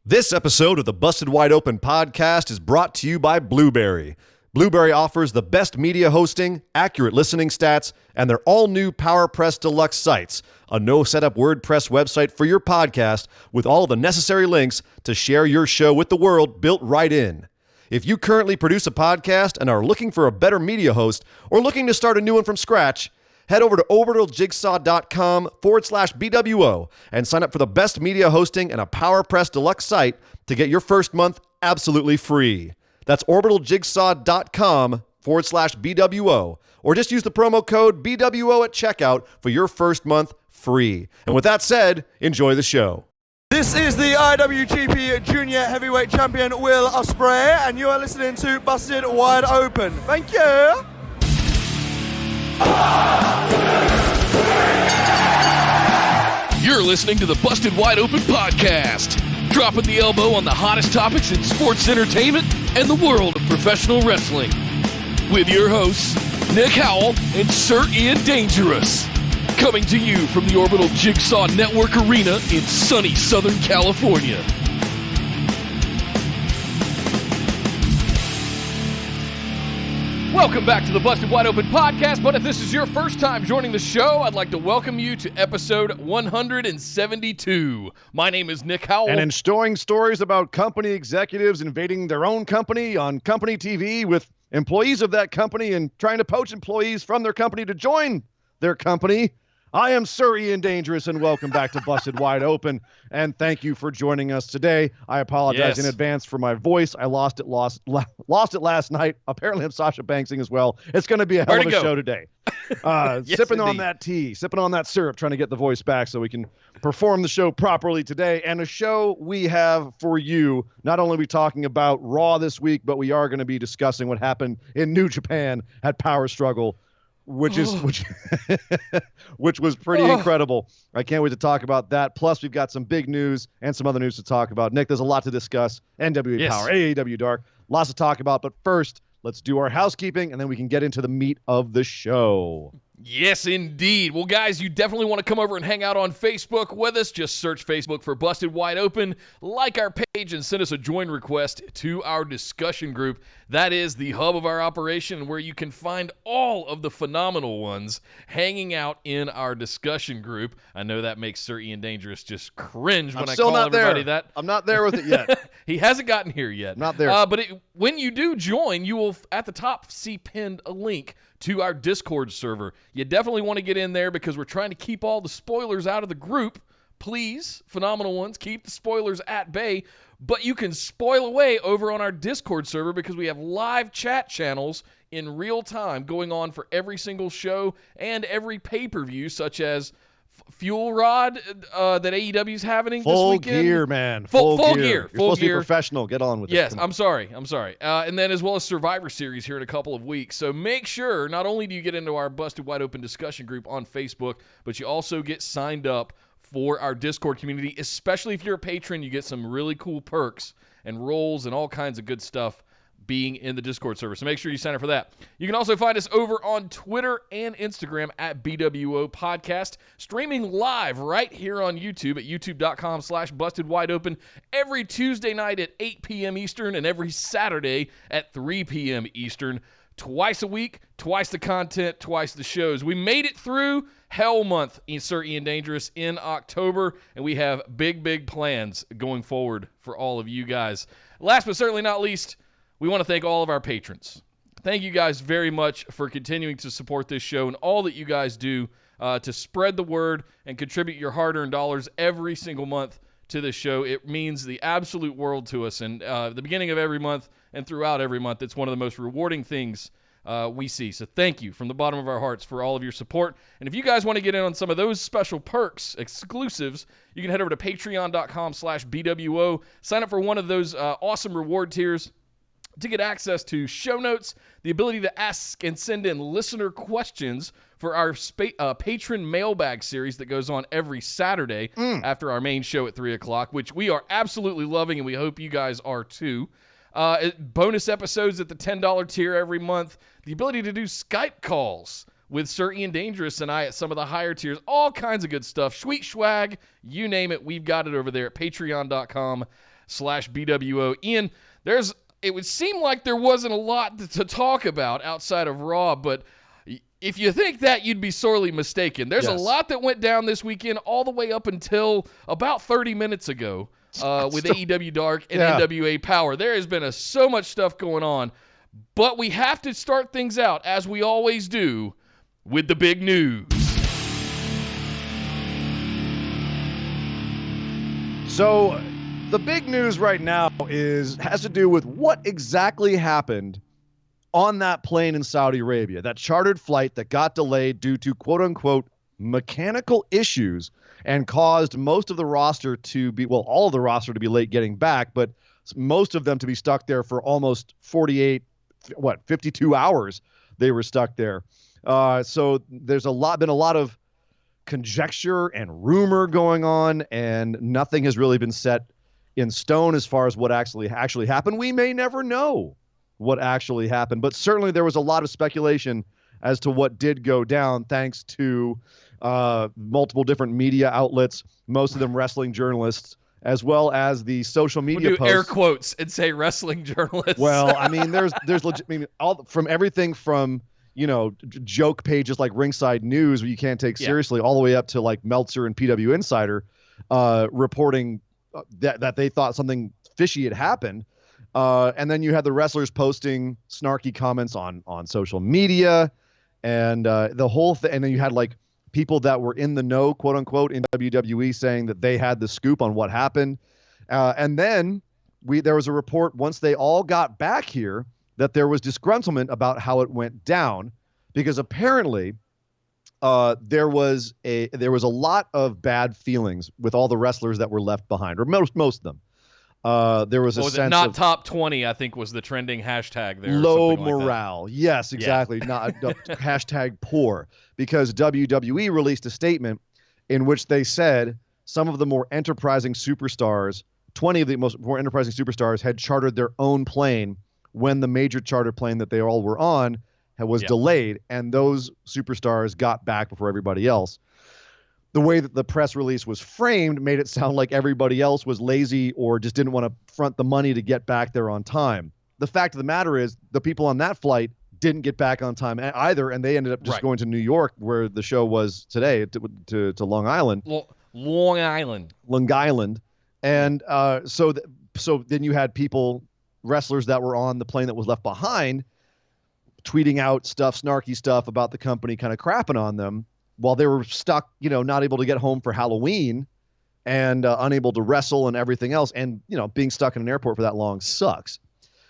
This episode of the Busted Wide Open podcast is brought to you by Blueberry. Blueberry offers the best media hosting, accurate listening stats, and their all-new PowerPress Deluxe sites, a no-setup WordPress website for your podcast with all the necessary links to share your show with the world built right in. If you currently produce a podcast and are looking for a better media host or looking to start a new one from scratch, head over to orbitaljigsaw.com/BWO and sign up for the best media hosting and a PowerPress Deluxe site to get your first month absolutely free. That's orbitaljigsaw.com/BWO, or just use the promo code BWO at checkout for your first month free. And with that said, enjoy the show. This is the IWGP Junior Heavyweight Champion Will Ospreay, and you are listening to Busted Wide Open. Thank you. You're listening to the Busted Wide Open podcast, dropping the elbow on the hottest topics in sports entertainment and the world of professional wrestling. With your hosts, Nick Howell and Sir Ian Dangerous. Coming to you from the Orbital Jigsaw Network Arena in sunny Southern California. Welcome back to the Busted Wide Open podcast, but if this is your first time joining the show, I'd like to welcome you to episode 172. My name is Nick Howell. And in storing stories about company executives invading their own company on company TV with employees of that company and trying to poach employees from their company to join their company, I am Sir Ian Dangerous, and welcome back to Busted Wide Open, and thank you for joining us today. I apologize in advance for my voice. I lost it last night. Apparently I'm Sasha Banksing as well. It's going to be a hell of a show today. Sipping on that tea, sipping on that syrup, trying to get the voice back so we can perform the show properly today. And a show we have for you, not only are we talking about Raw this week, but we are going to be discussing what happened in New Japan at Power Struggle, which was pretty incredible. I can't wait to talk about that. Plus, we've got some big news and some other news to talk about. Nick, there's a lot to discuss. NWA Power, AEW Dark, lots to talk about. But first, let's do our housekeeping, and then we can get into the meat of the show. Yes, indeed. Well, guys, you definitely want to come over and hang out on Facebook with us. Just search Facebook for Busted Wide Open, like our page, and send us a join request to our discussion group. That is the hub of our operation, where you can find all of the phenomenal ones hanging out in our discussion group. I know that makes Sir Ian Dangerous just cringe when I call everybody that. I'm not there with it yet. He hasn't gotten here yet. Not there. But when you do join, you will, at the top, see pinned a link to our Discord server. You definitely want to get in there because we're trying to keep all the spoilers out of the group. Please, phenomenal ones, keep the spoilers at bay. But you can spoil away over on our Discord server because we have live chat channels in real time going on for every single show and every pay-per-view, such as Fuel Rod that AEW's having this weekend. Full gear, man. Full gear. You're supposed to be professional. Get on with it. Yes, I'm sorry. And then as well as Survivor Series here in a couple of weeks. So make sure, not only do you get into our Busted Wide Open discussion group on Facebook, but you also get signed up for our Discord community. Especially if you're a patron, you get some really cool perks and roles and all kinds of good stuff being in the Discord server. So make sure you sign up for that. You can also find us over on Twitter and Instagram at BWO Podcast, streaming live right here on YouTube at youtube.com/bustedwideopen every Tuesday night at 8 p.m. Eastern and every Saturday at 3 p.m. Eastern. Twice a week, twice the content, twice the shows. We made it through Hell Month, Sir Ian Dangerous, in October, and we have big plans going forward for all of you guys. Last but certainly not least, we want to thank all of our patrons. Thank you guys very much for continuing to support this show and all that you guys do to spread the word and contribute your hard-earned dollars every single month to this show. It means the absolute world to us. And at the beginning of every month and throughout every month, it's one of the most rewarding things we see. So thank you from the bottom of our hearts for all of your support. And if you guys want to get in on some of those special perks, exclusives, you can head over to patreon.com/BWO. Sign up for one of those awesome reward tiers to get access to show notes, the ability to ask and send in listener questions for our patron mailbag series that goes on every Saturday after our main show at 3 o'clock, which we are absolutely loving, and we hope you guys are too. Bonus episodes at the $10 tier every month, the ability to do Skype calls with Sir Ian Dangerous and I at some of the higher tiers, all kinds of good stuff, sweet swag, you name it, we've got it over there at patreon.com Facebook.com/BWO. Ian, it would seem like there wasn't a lot to talk about outside of Raw, but if you think that, you'd be sorely mistaken. There's a lot that went down this weekend all the way up until about 30 minutes ago with AEW Dark and NWA Power. There has been so much stuff going on, but we have to start things out, as we always do, with the big news. So the big news right now has to do with what exactly happened on that plane in Saudi Arabia, that chartered flight that got delayed due to quote-unquote mechanical issues and caused most of the roster to be, well, all of the roster to be late getting back, but most of them to be stuck there for almost 52 hours they were stuck there. So there's been a lot of conjecture and rumor going on, and nothing has really been set in stone as far as what actually happened. We may never know what actually happened, but certainly there was a lot of speculation as to what did go down, thanks to multiple different media outlets, most of them wrestling journalists, as well as the social media We'll do posts. air quotes and say wrestling journalists. Well, I mean, there's legit, I mean, all from everything from, joke pages like Ringside News, where you can't take seriously, all the way up to like Meltzer and PW Insider reporting that they thought something fishy had happened. And then you had the wrestlers posting snarky comments on social media, and the whole thing. And then you had like people that were in the know, quote unquote, in WWE saying that they had the scoop on what happened. And then there was a report once they all got back here that there was disgruntlement about how it went down, because apparently there was a lot of bad feelings with all the wrestlers that were left behind, or most of them. There was a sense not of top 20, I think was the trending hashtag there. Low like morale. That. Yes, exactly. Not hashtag poor, because WWE released a statement in which they said some of the more enterprising superstars, 20 of the more enterprising superstars, had chartered their own plane when the major charter plane that they all were on was delayed, and those superstars got back before everybody else. The way that the press release was framed made it sound like everybody else was lazy or just didn't want to front the money to get back there on time. The fact of the matter is the people on that flight didn't get back on time either, and they ended up just going to New York, where the show was today, to Long Island. Long Island. And so then you had wrestlers that were on the plane that was left behind, tweeting out snarky stuff about the company, kind of crapping on them, while they were stuck, not able to get home for Halloween and unable to wrestle and everything else. And, being stuck in an airport for that long sucks.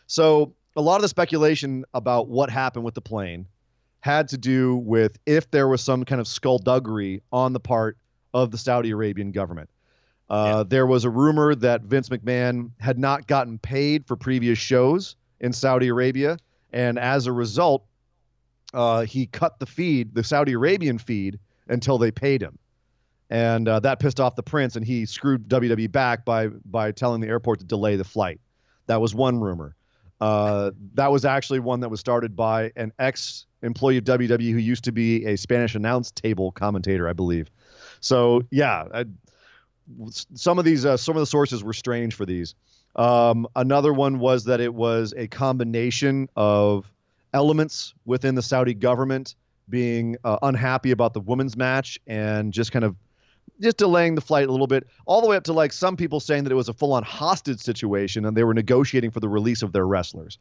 So a lot of the speculation about what happened with the plane had to do with if there was some kind of skullduggery on the part of the Saudi Arabian government. There was a rumor that Vince McMahon had not gotten paid for previous shows in Saudi Arabia, and as a result, he cut the Saudi Arabian feed, until they paid him. And that pissed off the prince, and he screwed WWE back by telling the airport to delay the flight. That was one rumor. That was actually one that was started by an ex-employee of WWE who used to be a Spanish announce table commentator, I believe. So, some of the sources were strange for these. Another one was that it was a combination of elements within the Saudi government being unhappy about the women's match and just delaying the flight a little bit, all the way up to like some people saying that it was a full-on hostage situation and they were negotiating for the release of their wrestlers.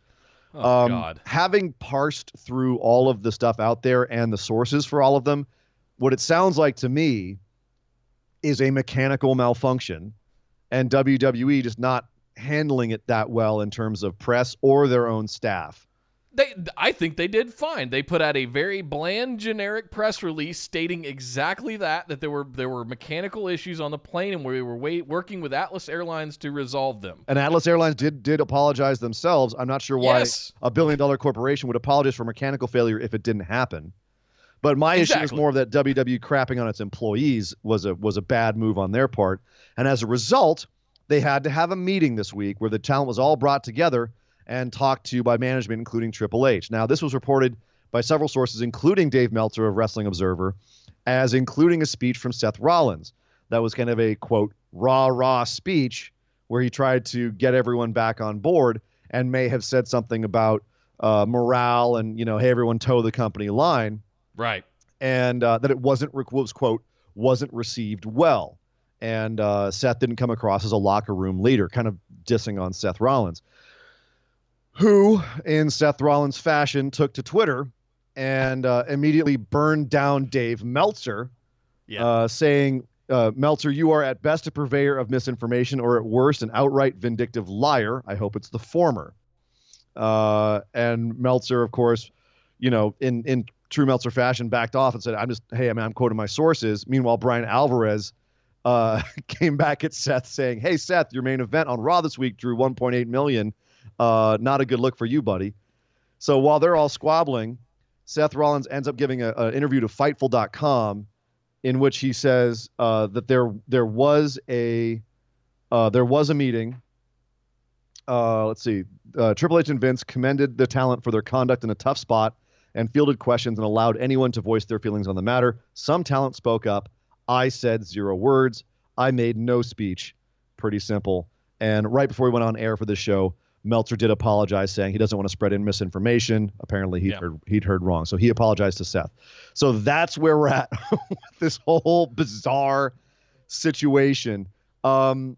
God. Having parsed through all of the stuff out there and the sources for all of them, what it sounds like to me is a mechanical malfunction, and WWE just not handling it that well in terms of press or their own staff. I think they did fine. They put out a very bland, generic press release stating exactly that there were mechanical issues on the plane, and we were working with Atlas Airlines to resolve them. And Atlas Airlines did apologize themselves. I'm not sure why a billion-dollar corporation would apologize for mechanical failure if it didn't happen. But my issue is more that WWE crapping on its employees was a bad move on their part. And as a result, they had to have a meeting this week where the talent was all brought together and talked to by management, including Triple H. Now, this was reported by several sources, including Dave Meltzer of Wrestling Observer, as including a speech from Seth Rollins. That was kind of a, quote, rah-rah speech where he tried to get everyone back on board and may have said something about morale and, hey, everyone toe the company line. Right. And that it was, quote, wasn't received well. And Seth didn't come across as a locker room leader, kind of dissing on Seth Rollins, who, in Seth Rollins fashion, took to Twitter and immediately burned down Dave Meltzer, saying, Meltzer, you are at best a purveyor of misinformation or at worst an outright vindictive liar. I hope it's the former. And Meltzer, of course, in true Meltzer fashion, backed off and said, I'm quoting my sources. Meanwhile, Brian Alvarez came back at Seth saying, hey, Seth, your main event on Raw this week drew 1.8 million. Not a good look for you, buddy. So while they're all squabbling, Seth Rollins ends up giving an interview to Fightful.com in which he says that there was a meeting. Let's see. Triple H and Vince commended the talent for their conduct in a tough spot and fielded questions and allowed anyone to voice their feelings on the matter. Some talent spoke up. I said 0 words. I made no speech. Pretty simple. And right before we went on air for this show, Meltzer did apologize, saying he doesn't want to spread in misinformation. Apparently, he'd heard wrong, so he apologized to Seth. So that's where we're at with this whole bizarre situation. The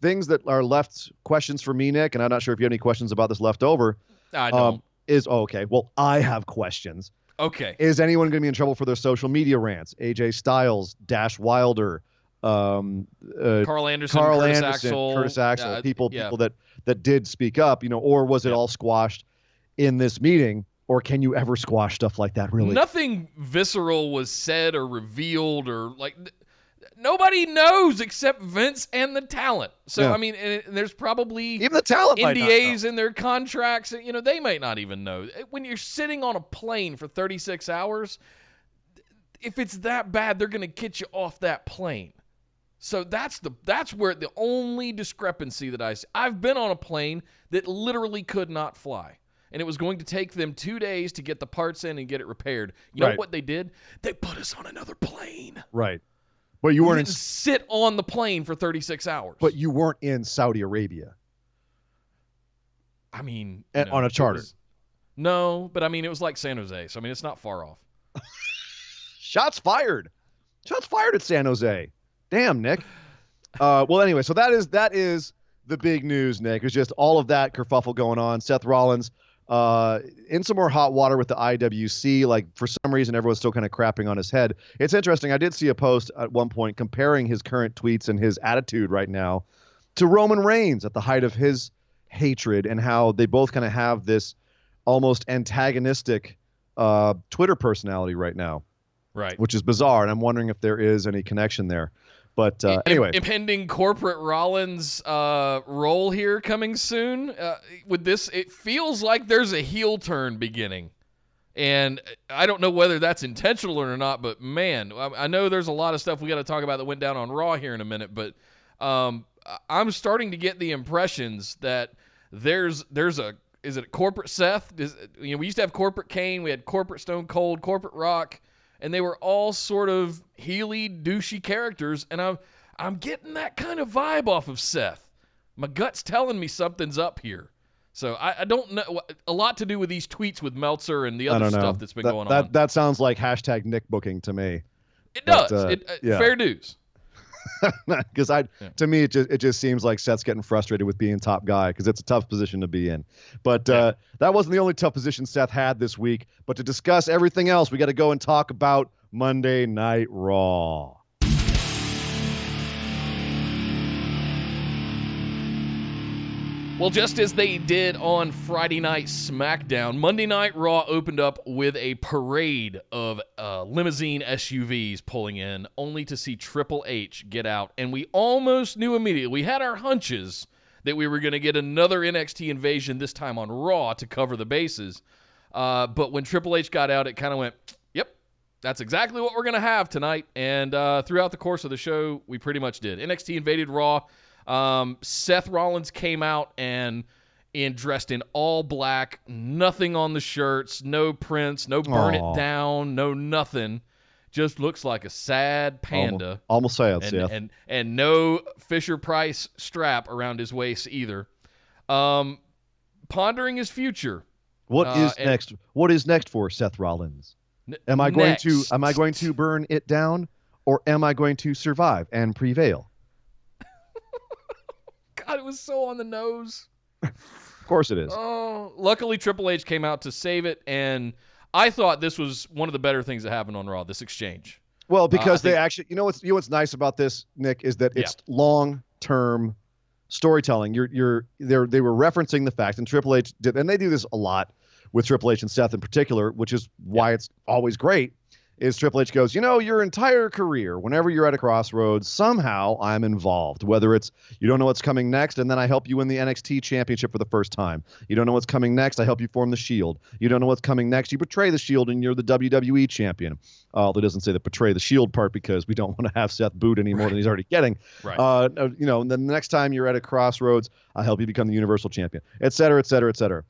things that are left questions for me, Nick, and I'm not sure if you have any questions about this left over. I don't. Okay. Well, I have questions. Okay. Is anyone going to be in trouble for their social media rants? AJ Styles, Dash Wilder, Carl Anderson, Curtis Axel, people that did speak up, or was it all squashed in this meeting, or can you ever squash stuff like that? Really, nothing visceral was said or revealed, or nobody knows except Vince and the talent. So I mean, and there's probably even the talent NDAs in their contracts. They might not even know. When you're sitting on a plane for 36 hours, if it's that bad, they're going to get you off that plane. So that's where the only discrepancy that I see. I've been on a plane that literally could not fly, and it was going to take them 2 days to get the parts in and get it repaired. You know what they did? They put us on another plane. Right. But you didn't sit on the plane for 36 hours. But you weren't in Saudi Arabia. I mean, on a charter. No, but I mean, it was like San Jose, so I mean, it's not far off. Shots fired. Shots fired at San Jose. Damn, Nick. Well, anyway, so that is the big news, Nick. It's just all of that kerfuffle going on. Seth Rollins in some more hot water with the IWC. Like, for some reason, everyone's still kind of crapping on his head. It's interesting. I did see a post at one point comparing his current tweets and his attitude right now to Roman Reigns at the height of his hatred, and how they both kind of have this almost antagonistic Twitter personality right now. Right. Which is bizarre, and I'm wondering if there is any connection there. But anyway. Impending corporate Rollins role here coming soon. With this, it feels like there's a heel turn beginning. And I don't know whether that's intentional or not, but man, I know there's a lot of stuff we got to talk about that went down on Raw here in a minute, but I'm starting to get the impressions that there's a, is it corporate Seth? We used to have corporate Kane, we had corporate Stone Cold, corporate Rock, and they were all sort of heely, douchey characters, and I'm getting that kind of vibe off of Seth. My gut's telling me something's up here. So I don't know. A lot to do with these tweets with Meltzer and the other stuff that's been going on. That sounds like hashtag Nick booking to me. It does. Fair dues. Because to me, it just seems like Seth's getting frustrated with being top guy, because it's a tough position to be in. But that wasn't the only tough position Seth had this week. But to discuss everything else, we got to go and talk about Monday Night Raw. Well, just as they did on Friday Night SmackDown, Monday Night Raw opened up with a parade of limousine SUVs pulling in, only to see Triple H get out. And we almost knew immediately. We had our hunches that we were going to get another NXT invasion, this time on Raw, to cover the bases. But when Triple H got out, it kind of went, yep, that's exactly what we're going to have tonight. And throughout the course of the show, we pretty much did. NXT invaded Raw. Seth Rollins came out and dressed in all black, nothing on the shirts, no prints, no burn it down, no nothing. just looks like a sad panda. Almost sad, and, Seth. and no Fisher-Price strap around his waist either. Pondering his future. What is next? What is next for Seth Rollins? Am I going to burn it down, or am I going to survive and prevail? God, it was so on the nose. Of course it is. Oh, luckily Triple H came out to save it, and I thought this was one of the better things that happened on Raw, this exchange. Well, because they actually, what's nice about this, Nick, is that it's long-term storytelling. They were referencing the fact, and Triple H did, and they do this a lot with Triple H and Seth in particular, which is why it's always great, is Triple H goes, your entire career, whenever you're at a crossroads, somehow I'm involved, whether it's you don't know what's coming next, and then I help you win the NXT championship for the first time. You don't know what's coming next, I help you form the Shield. You don't know what's coming next, you betray the Shield, and you're the WWE champion. Although it doesn't say the betray the Shield part because we don't want to have Seth booed any more than he's already getting. Right. And then the next time you're at a crossroads, I help you become the Universal champion, et cetera, et cetera, et cetera.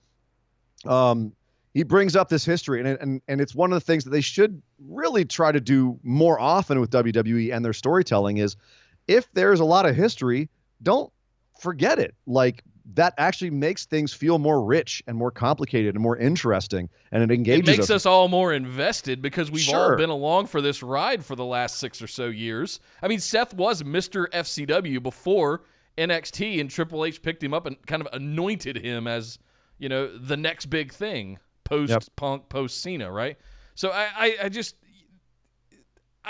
He brings up this history, and it's one of the things that they should really try to do more often with WWE and their storytelling is if there's a lot of history, don't forget it. Like, that actually makes things feel more rich and more complicated and more interesting, and it engages us. It makes us all more invested because we've all been along for this ride for the last 6 or so years. I mean, Seth was Mr. FCW before NXT, and Triple H picked him up and kind of anointed him as, the next big thing. Post-Punk, post-Cena, right? So I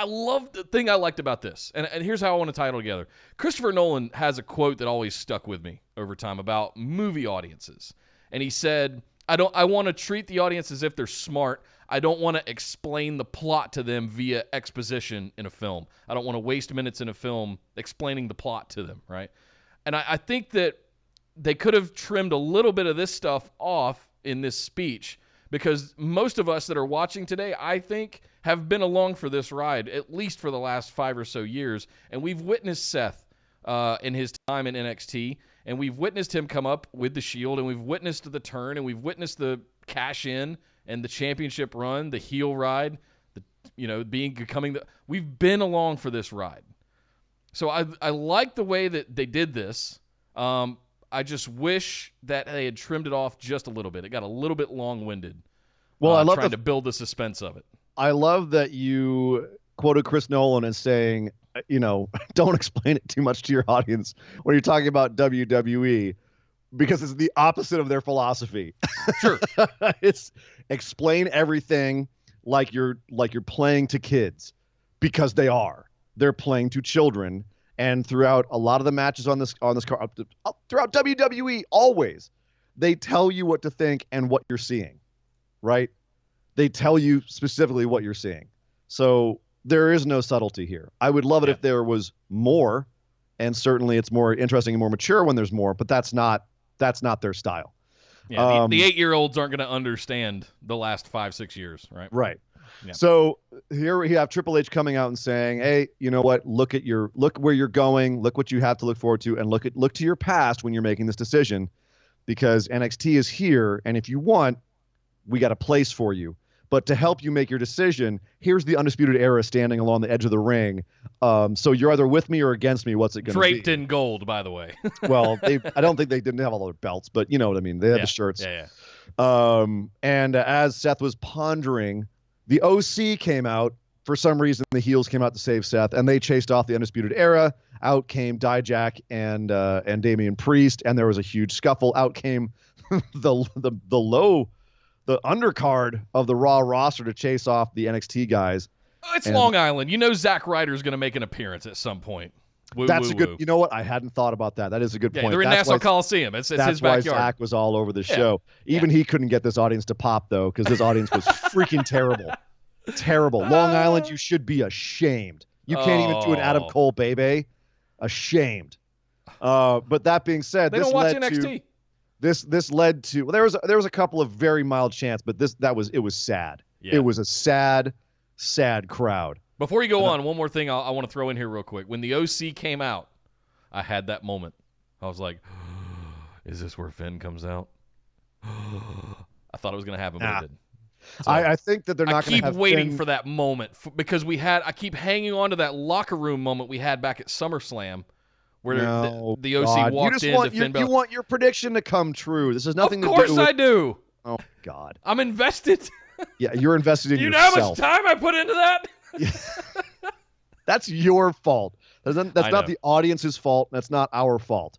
love the thing I liked about this, and here's how I want to tie it all together. Christopher Nolan has a quote that always stuck with me over time about movie audiences, and he said, I want to treat the audience as if they're smart. I don't want to explain the plot to them via exposition in a film. I don't want to waste minutes in a film explaining the plot to them, right? And I think that they could have trimmed a little bit of this stuff off in this speech, because most of us that are watching today, I think, have been along for this ride, at least for the last 5 or so years. And we've witnessed Seth in his time in NXT, and we've witnessed him come up with the Shield, and we've witnessed the turn, and we've witnessed the cash-in and the championship run, the heel ride, we've been along for this ride. So I like the way that they did this. I just wish that they had trimmed it off just a little bit. It got a little bit long-winded. Well, I love trying to build the suspense of it. I love that you quoted Chris Nolan as saying, don't explain it too much to your audience when you're talking about WWE, because it's the opposite of their philosophy. Sure. It's explain everything like you're playing to kids, because they're playing to children. And throughout a lot of the matches on this card, throughout WWE, always, they tell you what to think and what you're seeing, right? They tell you specifically what you're seeing. So there is no subtlety here. I would love it if there was more, and certainly it's more interesting and more mature when there's more, but that's not their style. Yeah, the 8-year-olds aren't going to understand the last 5-6 years, right? Right. Yeah. So here we have Triple H coming out and saying, "Hey, you know what? Look where you're going. Look what you have to look forward to, and look to your past when you're making this decision, because NXT is here, and if you want, we got a place for you. But to help you make your decision, here's the Undisputed Era standing along the edge of the ring. So you're either with me or against me. What's it going to be?" Draped in gold, by the way. Well, I don't think they didn't have all their belts, but you know what I mean. They had the shirts. Yeah. And as Seth was pondering, the OC came out. For some reason, the heels came out to save Seth, and they chased off the Undisputed Era. Out came Dijak and Damian Priest, and there was a huge scuffle. Out came the undercard of the Raw roster to chase off the NXT guys. It's Long Island. Zack Ryder's going to make an appearance at some point. That's a good. You know what? I hadn't thought about that. That is a good point. They're in Nassau Coliseum. It's his backyard. That's why Zach was all over the show. Even he couldn't get this audience to pop, though, because this audience was freaking terrible. Terrible. Long Island, you should be ashamed. You can't even do an Adam Cole baby. Ashamed. But that being said, they don't watch NXT. This led to there was a couple of very mild chants, but it was sad. Yeah. It was a sad crowd. Before you go on, one more thing I want to throw in here real quick. When the OC came out, I had that moment. I was like, is this where Finn comes out? I thought it was going to happen, but it didn't. So I think that they're not going to have keep waiting Finn. for that moment because I keep hanging on to that locker room moment we had back at SummerSlam where No, the OC God. walked into Finn You Balor. want your prediction to come true. This has nothing Of to do course with. I do. Oh God. I'm invested. Yeah, you're invested in Do you know yourself. how much time I put into that? That's your fault. That's I not know. the audience's fault. That's not our fault.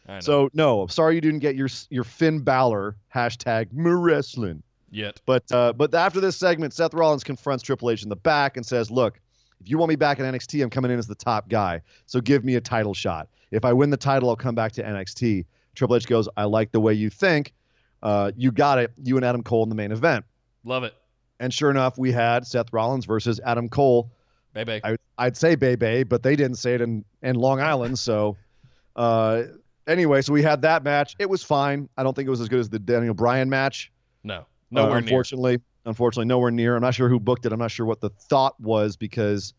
I know. So no, I'm sorry you didn't get your Finn Balor #wrestling. Yet. But after this segment, Seth Rollins confronts Triple H in the back and says, "Look, if you want me back in NXT, I'm coming in as the top guy. So give me a title shot. If I win the title, I'll come back to NXT." Triple H goes, "I like the way you think. You got it. You and Adam Cole in the main event." Love it. And sure enough, we had Seth Rollins versus Adam Cole. Baby. I'd say Bebe, but they didn't say it in Long Island. So anyway, so we had that match. It was fine. I don't think it was as good as the Daniel Bryan match. No. Nowhere near. Unfortunately, nowhere near. I'm not sure who booked it. I'm not sure what the thought was because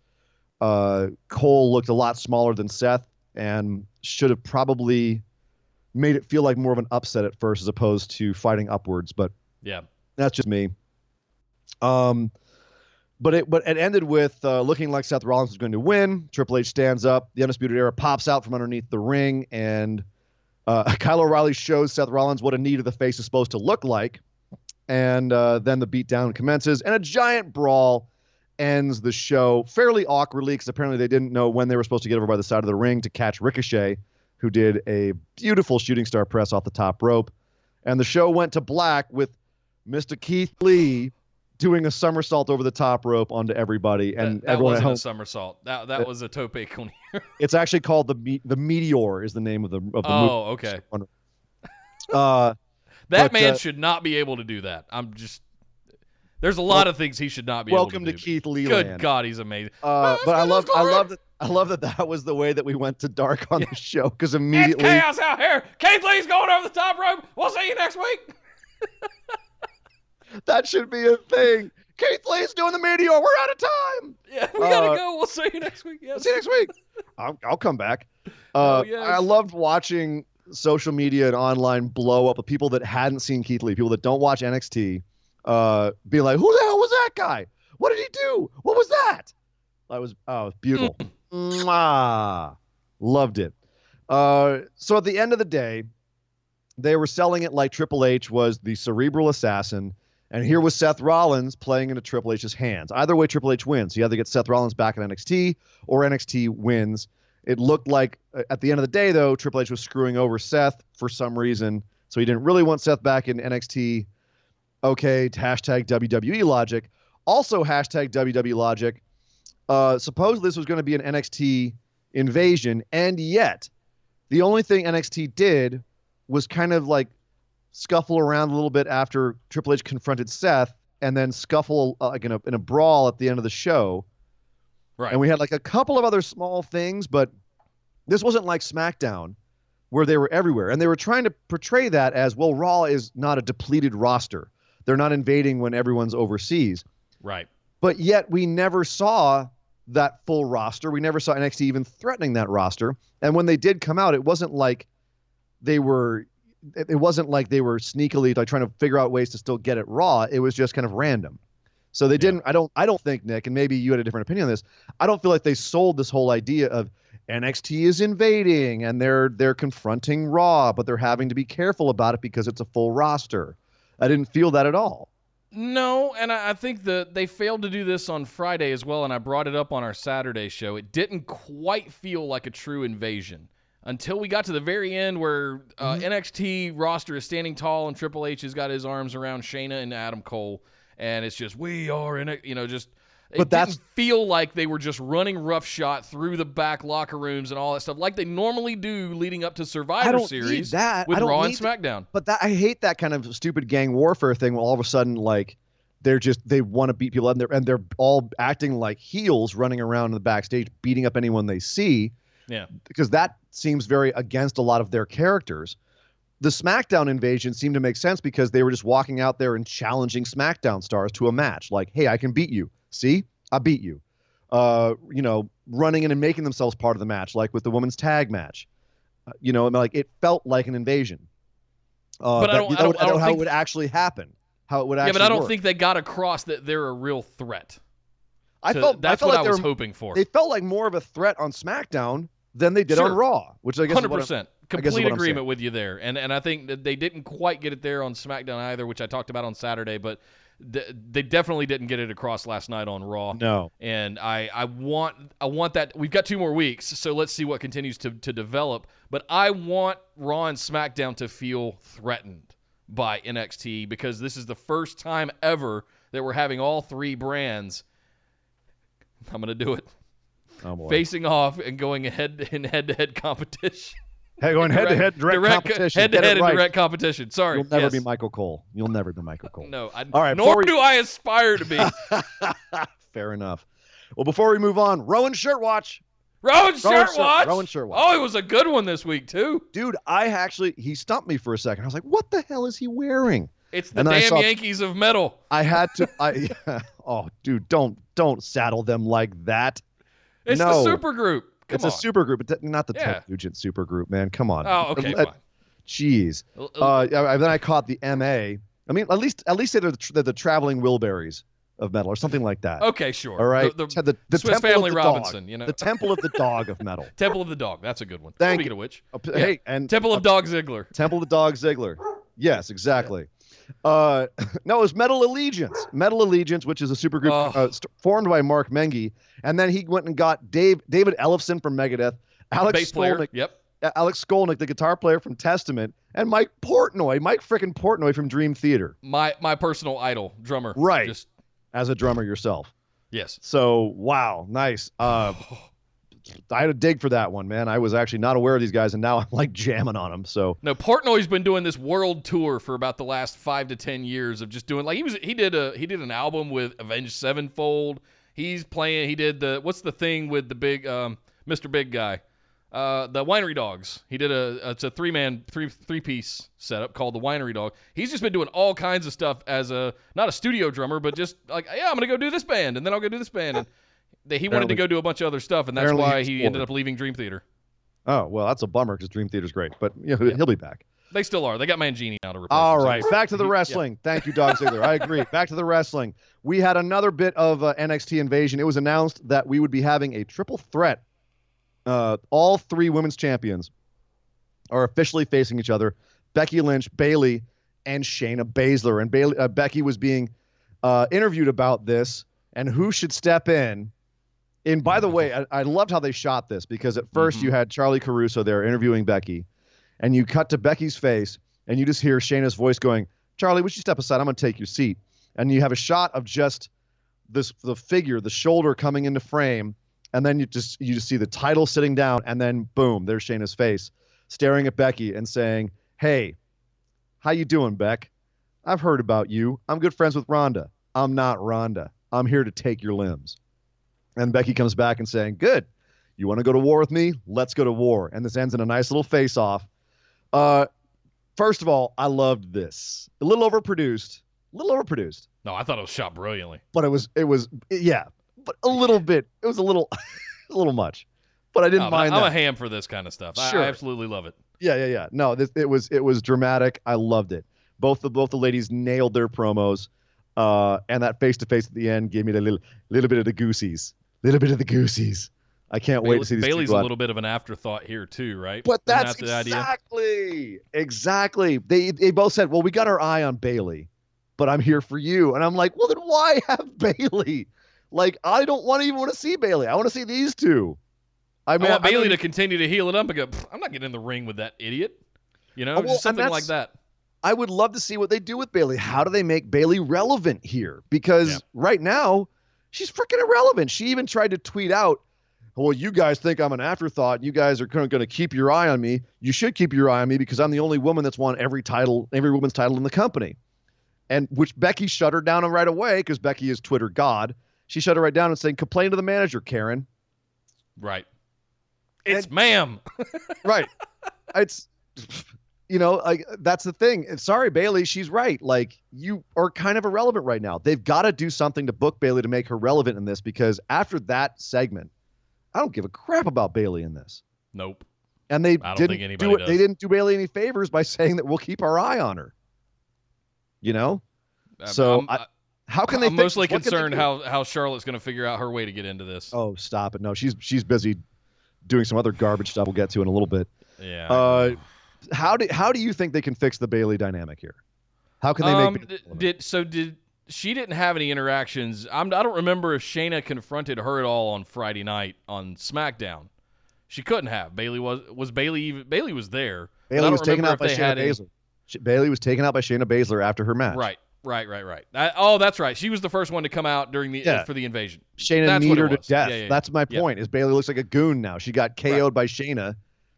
Cole looked a lot smaller than Seth and should have probably made it feel like more of an upset at first as opposed to fighting upwards. But Yeah. that's just me. But it ended with looking like Seth Rollins was going to win. Triple H stands up. The Undisputed Era pops out from underneath the ring, and Kyle O'Reilly shows Seth Rollins what a knee to the face is supposed to look like. And then the beatdown commences, and a giant brawl ends the show fairly awkwardly because apparently they didn't know when they were supposed to get over by the side of the ring to catch Ricochet, who did a beautiful shooting star press off the top rope. And the show went to black with Mr. Keith Lee doing a somersault over the top rope onto everybody, and that everyone at wasn't home. a somersault. That was a tope con. It's actually called the Meteor is the name of the movie. Oh, okay. That man should not be able to do that. There's a lot of things he should not be able to do. Welcome to Keith Lee Good land. God, he's amazing. But I love that was the way that we went to dark on the show because It's immediately chaos out here. Keith Lee's going over the top rope. We'll see you next week. that should be a thing. Keith Lee's doing the Meteor. We're out of time. Yeah, we gotta go. We'll see you next week. Yes. See you next week. I'll come back. Yes. I loved watching social media and online blow up of people that hadn't seen Keith Lee, people that don't watch NXT, being like, "Who the hell was that guy? What did he do? What was that?" It was beautiful. Mwah. Loved it. So at the end of the day, they were selling it like Triple H was the cerebral assassin, and here was Seth Rollins playing into Triple H's hands. Either way, Triple H wins. You either get Seth Rollins back in NXT or NXT wins. It looked like at the end of the day, though, Triple H was screwing over Seth for some reason, so he didn't really want Seth back in NXT. Okay, hashtag WWE logic. Also, hashtag WWE logic. Supposedly this was going to be an NXT invasion, and yet the only thing NXT did was kind of like scuffle around a little bit after Triple H confronted Seth, and then scuffle like in a brawl at the end of the show. Right. And we had like a couple of other small things, but this wasn't like SmackDown where they were everywhere. And they were trying to portray that as, well, Raw is not a depleted roster. They're not invading when everyone's overseas. Right. But yet we never saw that full roster. We never saw NXT even threatening that roster. And when they did come out, it wasn't like they were sneakily like trying to figure out ways to still get it Raw. It was just kind of random. So they didn't, I don't think, Nick, and maybe you had a different opinion on this. I don't feel like they sold this whole idea of NXT is invading and they're confronting Raw, but they're having to be careful about it because it's a full roster. I didn't feel that at all. No, and I think they failed to do this on Friday as well, and I brought it up on our Saturday show. It didn't quite feel like a true invasion until we got to the very end where NXT roster is standing tall and Triple H has got his arms around Shayna and Adam Cole, and it's just, we are in it, It didn't feel like they were just running roughshod through the back locker rooms and all that stuff like they normally do leading up to Survivor Series with Raw and SmackDown. But I hate that kind of stupid gang warfare thing where all of a sudden, like, they want to beat people up and they're all acting like heels running around in the backstage, beating up anyone they see. Yeah. Because that seems very against a lot of their characters. The SmackDown invasion seemed to make sense because they were just walking out there and challenging SmackDown stars to a match. Like, hey, I can beat you. See, I beat you. Running in and making themselves part of the match, like with the women's tag match. Like it felt like an invasion. But I don't know how think it would actually happen. how it would actually but I don't work. think they got across that they're a real threat. That's what like I was hoping for. They felt like more of a threat on SmackDown than they did Sure. on Raw, which I guess 100%. Complete agreement with you there. And I think that they didn't quite get it there on SmackDown either, which I talked about on Saturday, but they definitely didn't get it across last night on Raw. No. And I want that. We've got 2 more weeks, so let's see what continues to develop. But I want Raw and SmackDown to feel threatened by NXT because this is the first time ever that we're having all 3 brands. I'm going to do it. Oh, boy. Facing off and going head-to-head competition. Hey, going head-to-head direct competition. Head-to-head and direct competition. Sorry. You'll never be Michael Cole. You'll never be Michael Cole. No. All right, nor do I aspire to be. Fair enough. Well, before we move on, Rowan Shirt Watch. Rowan Shirt Watch? Rowan Shirt Watch. Oh, it was a good one this week, too. Dude, he stumped me for a second. I was like, what the hell is he wearing? It's the damn Yankees of metal. I had to. Oh, dude, don't saddle them like that. It's the supergroup. It's a supergroup, but not the Ted Nugent supergroup, man. Come on. Oh, okay, fine. Jeez. Then I caught the MA. I mean, at least they're the traveling Wilburys of metal or something like that. Okay, sure. All right. The Swiss Temple Family of the Robinson, dog, you know. The Temple of the Dog of metal. Temple of the Dog. That's a good one. Speaking of which. Hey, and Temple of Dog Ziggler. Temple of the Dog Ziggler. Yes, exactly. No, it was Metal Allegiance. Metal Allegiance, which is a supergroup formed by Mark Mengy, and then he went and got David Ellefson from Megadeth, Alex Skolnick, Alex Skolnick, the guitar player from Testament, and Mike frickin' Portnoy from Dream Theater. My personal idol, drummer. Right. As a drummer yourself. Yes. So, wow, nice. I had a dig for that one, man. I was actually not aware of these guys, and now I'm like jamming on them. So no, Portnoy's been doing this world tour for about the last 5 to 10 years of just doing he did an album with Avenged Sevenfold. He did what's the thing with the big Mr. Big Guy, the Winery Dogs. He did it's a three-piece setup called the Winery Dog. He's just been doing all kinds of stuff as not a studio drummer, but just like I'm gonna go do this band, and then I'll go do this band. And he wanted to go do a bunch of other stuff, and that's why he ended up leaving Dream Theater. Oh, well, that's a bummer because Dream Theater's great, but he'll be back. They still are. They got Mangini now to replace All him, right, back to the wrestling. Yeah. Thank you, Dog Ziggler. I agree. Back to the wrestling. We had another bit of NXT invasion. It was announced that we would be having a triple threat. All 3 women's champions are officially facing each other. Becky Lynch, Bayley, and Shayna Baszler. And Becky was being interviewed about this and who should step in. And by the way, I loved how they shot this because at first you had Charlie Caruso there interviewing Becky, and you cut to Becky's face, and you just hear Shayna's voice going, "Charlie, would you step aside? I'm going to take your seat." And you have a shot of just the figure, the shoulder coming into frame, and then you just see the title sitting down, and then boom, there's Shayna's face staring at Becky and saying, "Hey, how you doing, Beck? I've heard about you. I'm good friends with Rhonda. I'm not Rhonda. I'm here to take your limbs." And Becky comes back and saying, "Good. You want to go to war with me? Let's go to war." And this ends in a nice little face-off. First of all, I loved this. A little overproduced. No, I thought it was shot brilliantly. But it was but a little bit. It was a little much. But I didn't mind that. I'm a ham for this kind of stuff. Sure. I absolutely love it. Yeah. No, it was dramatic. I loved it. Both the ladies nailed their promos. And that face-to-face at the end gave me the little bit of the goosies. I can't wait to see these Bailey's a little bit of an afterthought here too, right? But that's exactly. They both said, "Well, we got our eye on Bayley, but I'm here for you." And I'm like, "Well, then why have Bayley? Like, I don't even want to see Bayley. I want to see these two." I want Bayley to continue to heel it up and go, "I'm not getting in the ring with that idiot." Just something like that. I would love to see what they do with Bayley. How do they make Bayley relevant here? Because right now, she's freaking irrelevant. She even tried to tweet out, "Well, you guys think I'm an afterthought. You guys are going to keep your eye on me. You should keep your eye on me because I'm the only woman that's won every woman's title in the company." And which Becky shut her down right away because Becky is Twitter God. She shut her right down and saying, "Complain to the manager, Karen." Right. It's ma'am. Right. It's... like that's the thing. Sorry, Bayley, she's right. Like, you are kind of irrelevant right now. They've got to do something to book Bayley to make her relevant in this because after that segment, I don't give a crap about Bayley in this. Nope. And they didn't do Bayley any favors by saying that we'll keep our eye on her. So how can they? I'm mostly what can they concerned do? how Charlotte's going to figure out her way to get into this. Oh, stop it! No, she's busy doing some other garbage stuff. We'll get to in a little bit. Yeah. How do you think they can fix the Bayley dynamic here? How can they make did she didn't have any interactions? I don't remember if Shayna confronted her at all on Friday night on SmackDown. She couldn't have. Bayley was there. Bayley was taken out by Shayna Baszler. Bayley was taken out by Shayna Baszler after her match. Right. That's right. She was the first one to come out during the for the invasion. Shayna kneed her to death. Yeah. That's my point. Is Bayley looks like a goon now. She got KO'd by Shayna,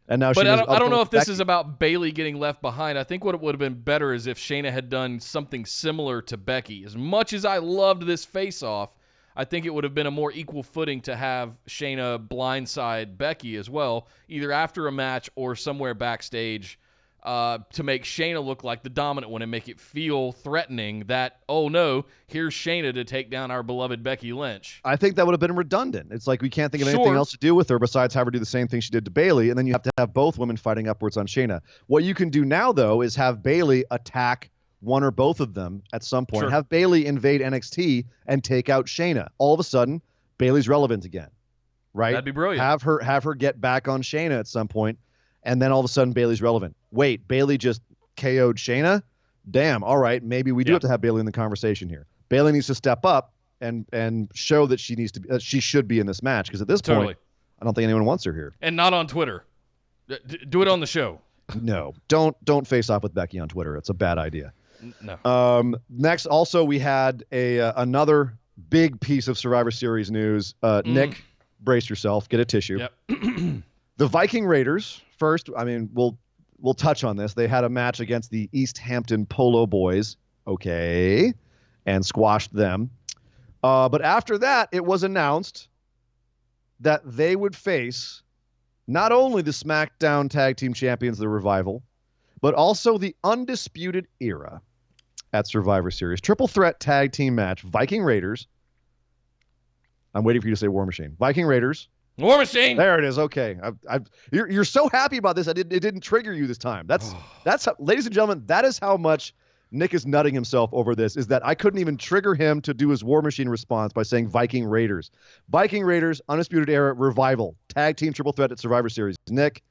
and now. But I don't know if this is about Bayley getting left behind. I think what it would have been better is if Shayna had done something similar to Becky. As much as I loved this face-off, I think it would have been a more equal footing to have Shayna blindside Becky as well, either after a match or somewhere backstage. To make Shayna look like the dominant one and make it feel threatening that, oh no, here's Shayna to take down our beloved Becky Lynch. I think that would have been redundant. It's like we can't think of anything else to do with her besides have her do the same thing she did to Bayley, and then you have to have both women fighting upwards on Shayna. What you can do now, though, is have Bayley attack one or both of them at some point. Sure. Have Bayley invade NXT and take out Shayna. All of a sudden, Bayley's relevant again, right? That'd be brilliant. Have her get back on Shayna at some point, and then all of a sudden Bayley's relevant. Wait, Bayley just KO'd Shayna? Damn, all right, maybe we do have to have Bayley in the conversation here. Bayley needs to step up and show that she should be in this match, because at this point, I don't think anyone wants her here. And not on Twitter. Do it on the show. No, don't face off with Becky on Twitter. It's a bad idea. No. Next, also, we had another big piece of Survivor Series news. Nick, brace yourself. Get a tissue. Yep. The Viking Raiders, first, I mean, we'll touch on this. They had a match against the East Hampton Polo Boys, and squashed them. But after that, it was announced that they would face not only the SmackDown Tag Team Champions, the Revival, but also the Undisputed Era at Survivor Series. Triple threat tag team match, Viking Raiders. I'm waiting for you to say War Machine. Viking Raiders. War Machine. There it is. Okay. You're so happy about this. It didn't trigger you this time. That's how, ladies and gentlemen, that is how much Nick is nutting himself over this, is that I couldn't even trigger him to do his War Machine response by saying Viking Raiders. Viking Raiders, Undisputed Era, Revival, tag team triple threat at Survivor Series. Nick,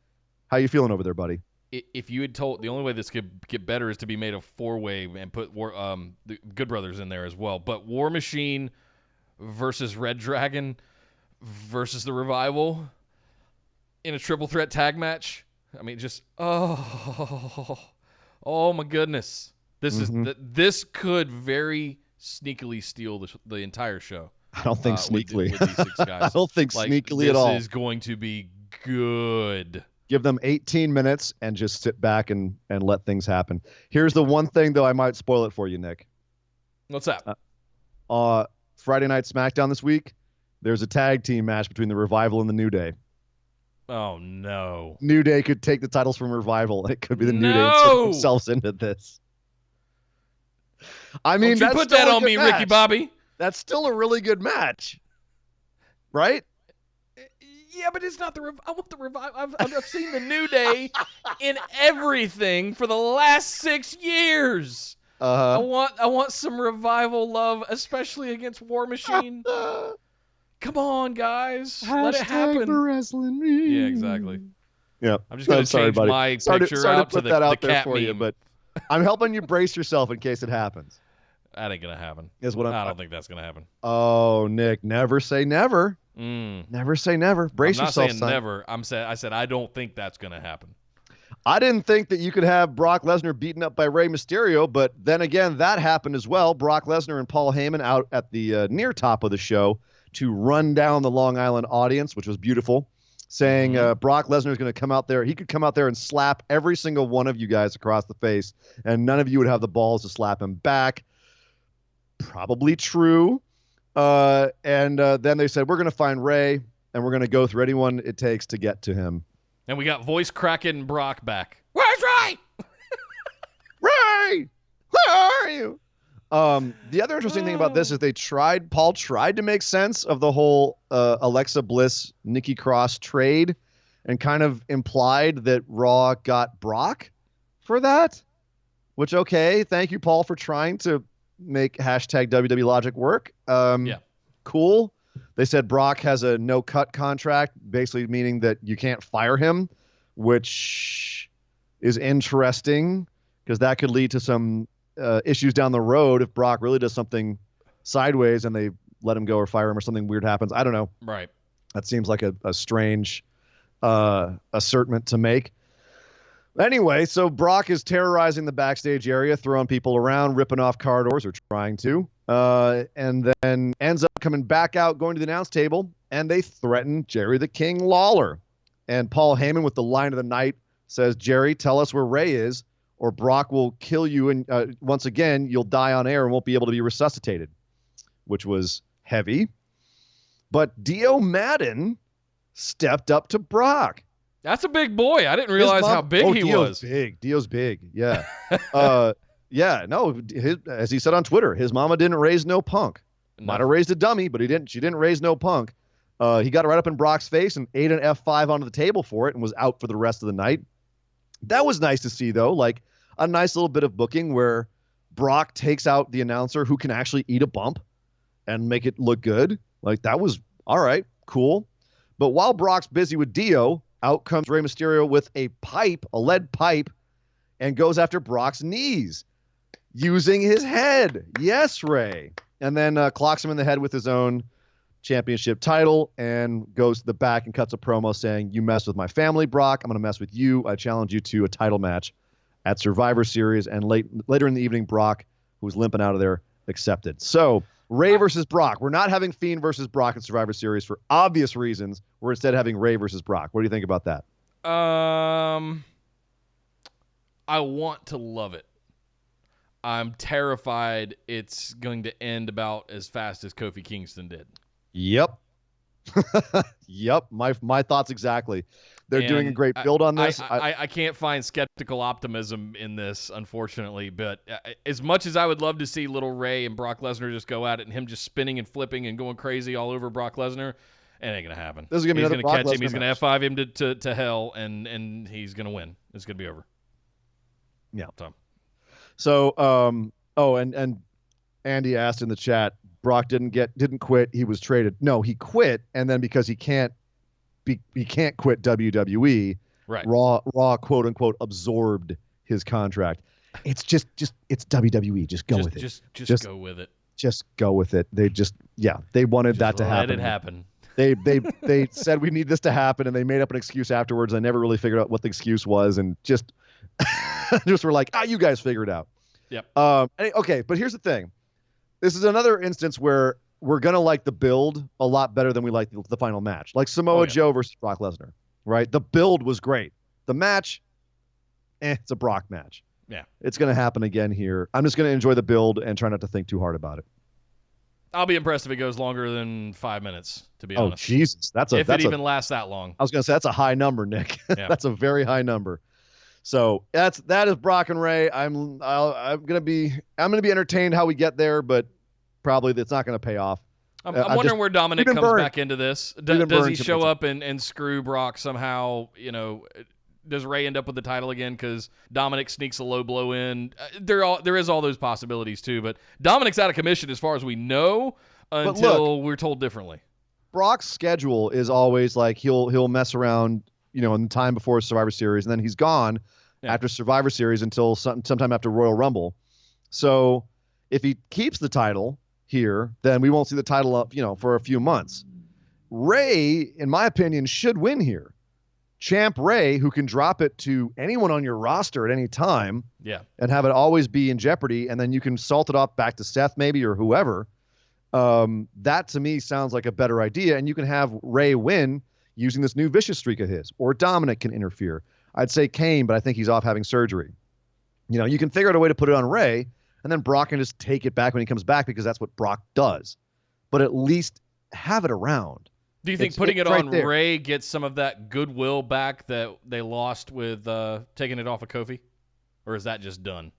how you feeling over there, buddy? If you had told, the only way this could get better is to be made a four-way and put the Good Brothers in there as well. But War Machine versus Red Dragon versus the Revival in a triple threat tag match. I mean, just oh my goodness. This could very sneakily steal the entire show. I don't think sneakily. With these six guys. I don't think sneakily at all. This is going to be good. Give them 18 minutes and just sit back and let things happen. Here's the one thing, though, I might spoil it for you, Nick. What's that? Friday Night SmackDown this week, there's a tag team match between the Revival and the New Day. Oh, no. New Day could take the titles from Revival, and it could be the New Day inserting themselves into this. I mean, don't you put that on me, match. Ricky Bobby. That's still a really good match, right? Yeah, but it's not the I want the Revival. I've seen the New Day in everything for the last 6 years. I want some Revival love, especially against War Machine. Come on, guys. Let it happen. For wrestling me. Yeah, exactly. Yeah. I'm just going to change my picture out to the cat for meme. you, but I'm helping you brace yourself in case it happens. That ain't going to happen. Is what I don't think that's going to happen. Oh, Nick, never say never. Never say never. Brace yourself, I'm not saying son. never. I said I don't think that's going to happen. I didn't think that you could have Brock Lesnar beaten up by Rey Mysterio, but then again, that happened as well. Brock Lesnar and Paul Heyman out at the near top of the show to run down the Long Island audience, which was beautiful, saying Brock Lesnar is going to come out there. He could come out there and slap every single one of you guys across the face, and none of you would have the balls to slap him back. Probably true. And then they said, we're going to find Rey, and we're going to go through anyone it takes to get to him. And we got voice cracking Brock back. Where's Rey? Rey, where are you? The other interesting thing about this is Paul tried to make sense of the whole Alexa Bliss, Nikki Cross trade, and kind of implied that Raw got Brock for that, which, okay, thank you, Paul, for trying to make hashtag WWE logic work. Yeah. Cool. They said Brock has a no-cut contract, basically meaning that you can't fire him, which is interesting because that could lead to some issues down the road if Brock really does something sideways and they let him go or fire him or something weird happens. I don't know. Right. That seems like a strange assertment to make. Anyway, so Brock is terrorizing the backstage area, throwing people around, ripping off corridors, or trying to, and then ends up coming back out, going to the announce table, and they threaten Jerry the King Lawler. And Paul Heyman, with the line of the night, says, "Jerry, tell us where Ray is, or Brock will kill you, and once again, you'll die on air and won't be able to be resuscitated," which was heavy. But Dio Madden stepped up to Brock. That's a big boy. I didn't realize how big he was. Dio's big. Yeah. Yeah. No, as he said on Twitter, his mama didn't raise no punk. No. Might have raised a dummy, but she didn't raise no punk. He got right up in Brock's face and ate an F5 onto the table for it and was out for the rest of the night. That was nice to see, though. Like a nice little bit of booking where Brock takes out the announcer who can actually eat a bump and make it look good. Like that was all right, cool. But while Brock's busy with Dio, out comes Rey Mysterio with a lead pipe, and goes after Brock's knees using his head. Yes, Rey. And then clocks him in the head with his own championship title and goes to the back and cuts a promo saying, "You mess with my family, Brock. I'm going to mess with you. I challenge you to a title match at Survivor Series." And later in the evening, Brock, who was limping out of there, accepted. So Ray versus Brock. We're not having Fiend versus Brock at Survivor Series for obvious reasons. We're instead having Ray versus Brock. What do you think about that? I want to love it. I'm terrified it's going to end about as fast as Kofi Kingston did. Yep. Yep. My thoughts exactly. They're doing a great build on this. I can't find skeptical optimism in this, unfortunately. But as much as I would love to see little Ray and Brock Lesnar just go at it and him just spinning and flipping and going crazy all over Brock Lesnar, it ain't going to happen. This is gonna be another Brock catch him. Lesnar He's going to match. F5 him to hell, and he's going to win. It's going to be over. Yeah. So and Andy asked in the chat, Brock didn't quit. He was traded. No, he quit, and then because he can't quit WWE. Right. Raw quote unquote absorbed his contract. It's just it's WWE. Just go with it. Just go with it. Just go with it. They wanted that to happen. Let it happen. They said we need this to happen, and they made up an excuse afterwards. I never really figured out what the excuse was, and just were like, you guys figure it out. Yep. Okay, but here's the thing. This is another instance where we're gonna like the build a lot better than we like the final match. Like Samoa Joe versus Brock Lesnar, right? The build was great. The match, it's a Brock match. Yeah. It's gonna happen again here. I'm just gonna enjoy the build and try not to think too hard about it. I'll be impressed if it goes longer than 5 minutes, to be honest. Oh, Jesus. If it even lasts that long. I was going to say, that's a high number, Nick. Yeah. That's a very high number. So that is Brock and Ray. I'm going to be entertained how we get there, but probably it's not going to pay off. I'm wondering where Dominic comes back into this. Does he show up and screw Brock somehow? Does Ray end up with the title again because Dominic sneaks a low blow in? There is all those possibilities too, but Dominic's out of commission as far as we know until we're told differently. Brock's schedule is always like he'll mess around, in the time before Survivor Series, and then he's gone after Survivor Series until sometime after Royal Rumble. So if he keeps the title here, then we won't see the title up, for a few months. Ray, in my opinion, should win here. Champ Ray, who can drop it to anyone on your roster at any time, and have it always be in jeopardy, and then you can salt it off back to Seth maybe or whoever. That to me sounds like a better idea, and you can have Ray win using this new vicious streak of his, or Dominic can interfere. I'd say Kane, but I think he's off having surgery. You can figure out a way to put it on Ray, and then Brock can just take it back when he comes back because that's what Brock does. But at least have it around. Do you think putting it on Ray gets some of that goodwill back that they lost with taking it off of Kofi? Or is that just done?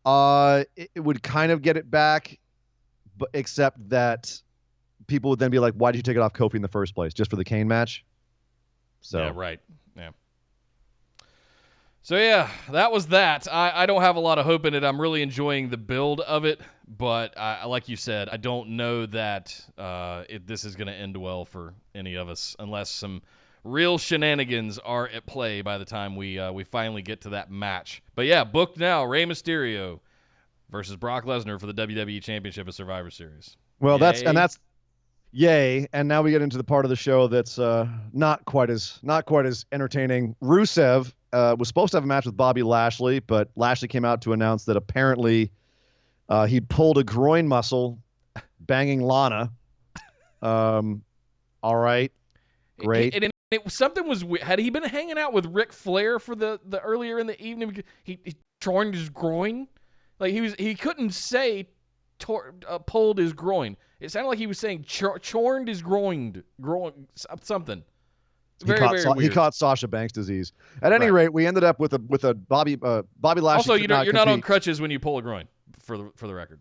It would kind of get it back, but except that people would then be like, why did you take it off Kofi in the first place? Just for the Kane match? So. Yeah, right. Yeah. So, yeah, that was that. I don't have a lot of hope in it. I'm really enjoying the build of it, But like you said, I don't know that this is going to end well for any of us unless some real shenanigans are at play by the time we finally get to that match. But yeah, booked now, Rey Mysterio versus Brock Lesnar for the WWE Championship of Survivor Series. Well, Yay. that's yay. And now we get into the part of the show that's not quite as entertaining. Rusev was supposed to have a match with Bobby Lashley, but Lashley came out to announce that apparently he pulled a groin muscle banging Lana. All right. Great. Something was had he been hanging out with Ric Flair for the earlier in the evening? He torn his groin, like he couldn't say pulled his groin. It sounded like he was saying chorned his groin something. Very weird. He caught Sasha Banks disease. At any rate, we ended up with a Bobby Lashley. Also, you're not on crutches when you pull a groin. For the record.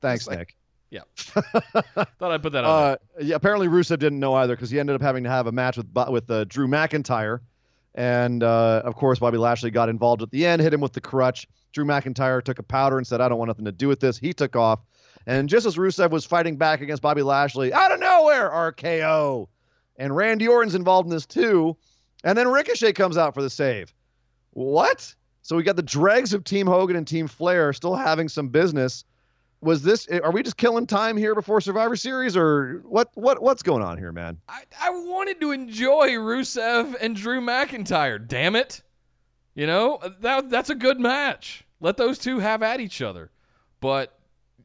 Thanks, Nick. Yeah. Thought I'd put that on there. Yeah, apparently Rusev didn't know either because he ended up having to have a match with Drew McIntyre. And, of course, Bobby Lashley got involved at the end, hit him with the crutch. Drew McIntyre took a powder and said, I don't want nothing to do with this. He took off. And just as Rusev was fighting back against Bobby Lashley, out of nowhere, RKO. And Randy Orton's involved in this too. And then Ricochet comes out for the save. What? So we got the dregs of Team Hogan and Team Flair still having some business. Are we just killing time here before Survivor Series, or what's going on here, man? I wanted to enjoy Rusev and Drew McIntyre, damn it. You know, that's a good match. Let those two have at each other. But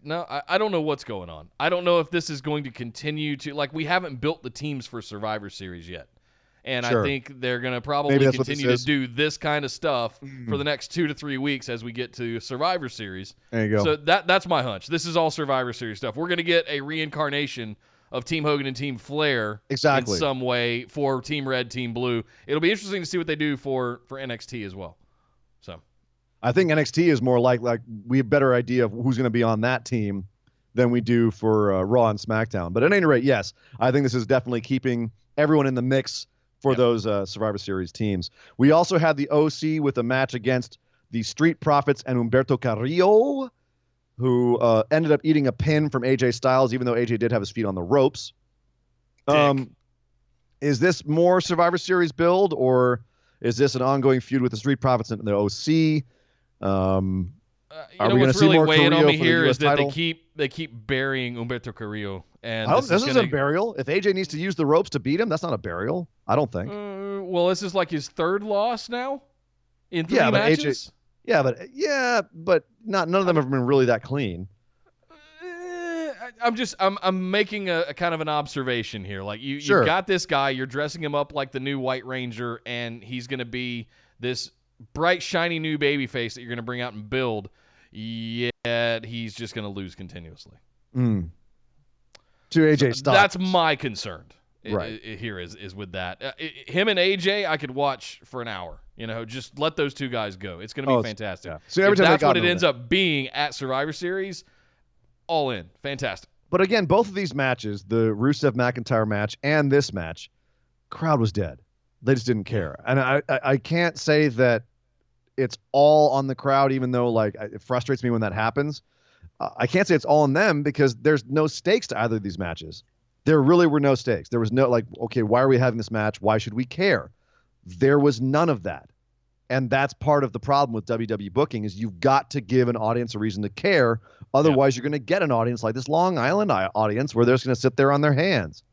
no, I don't know what's going on. I don't know if this is going to continue to, like, we haven't built the teams for Survivor Series yet. And sure. I think they're going to probably continue to do this kind of stuff for the next 2 to 3 weeks as we get to Survivor Series. There you go. So that's my hunch. This is all Survivor Series stuff. We're going to get a reincarnation of Team Hogan and Team Flair in some way for Team Red, Team Blue. It'll be interesting to see what they do for NXT as well. So I think NXT is more like we have a better idea of who's going to be on that team than we do for Raw and SmackDown. But at any rate, yes, I think this is definitely keeping everyone in the mix for those Survivor Series teams. We also had the OC with a match against the Street Profits and Humberto Carrillo, who ended up eating a pin from AJ Styles, even though AJ did have his feet on the ropes. Is this more Survivor Series build, or is this an ongoing feud with the Street Profits and the OC? Are we going to see more weighing Carrillo on me for here the US is that title? they keep burying Humberto Carrillo, and this isn't a burial. If AJ needs to use the ropes to beat him, that's not a burial. I don't think. Well, this is like his third loss now in 3 matches. But none of them have been really that clean. I'm making a kind of an observation here. Like you got this guy, you're dressing him up like the new White Ranger, and he's going to be this bright, shiny new baby face that you're going to bring out and build. Yet he's just going to lose continuously. To AJ Styles. That's my concern. Right. Here is with that. Him and AJ, I could watch for an hour. You know, just let those two guys go. It's going to be fantastic. Yeah. So every time that's what it ends up being at Survivor Series, all in. Fantastic. But again, both of these matches, the Rusev-McIntyre match and this match, crowd was dead. They just didn't care. And I can't say that it's all on the crowd, even though it frustrates me when that happens. I can't say it's all on them because there's no stakes to either of these matches. There really were no stakes. There was no okay, why are we having this match? Why should we care? There was none of that. And that's part of the problem with WWE booking is you've got to give an audience a reason to care. Otherwise, you're going to get an audience like this Long Island audience where they're just going to sit there on their hands.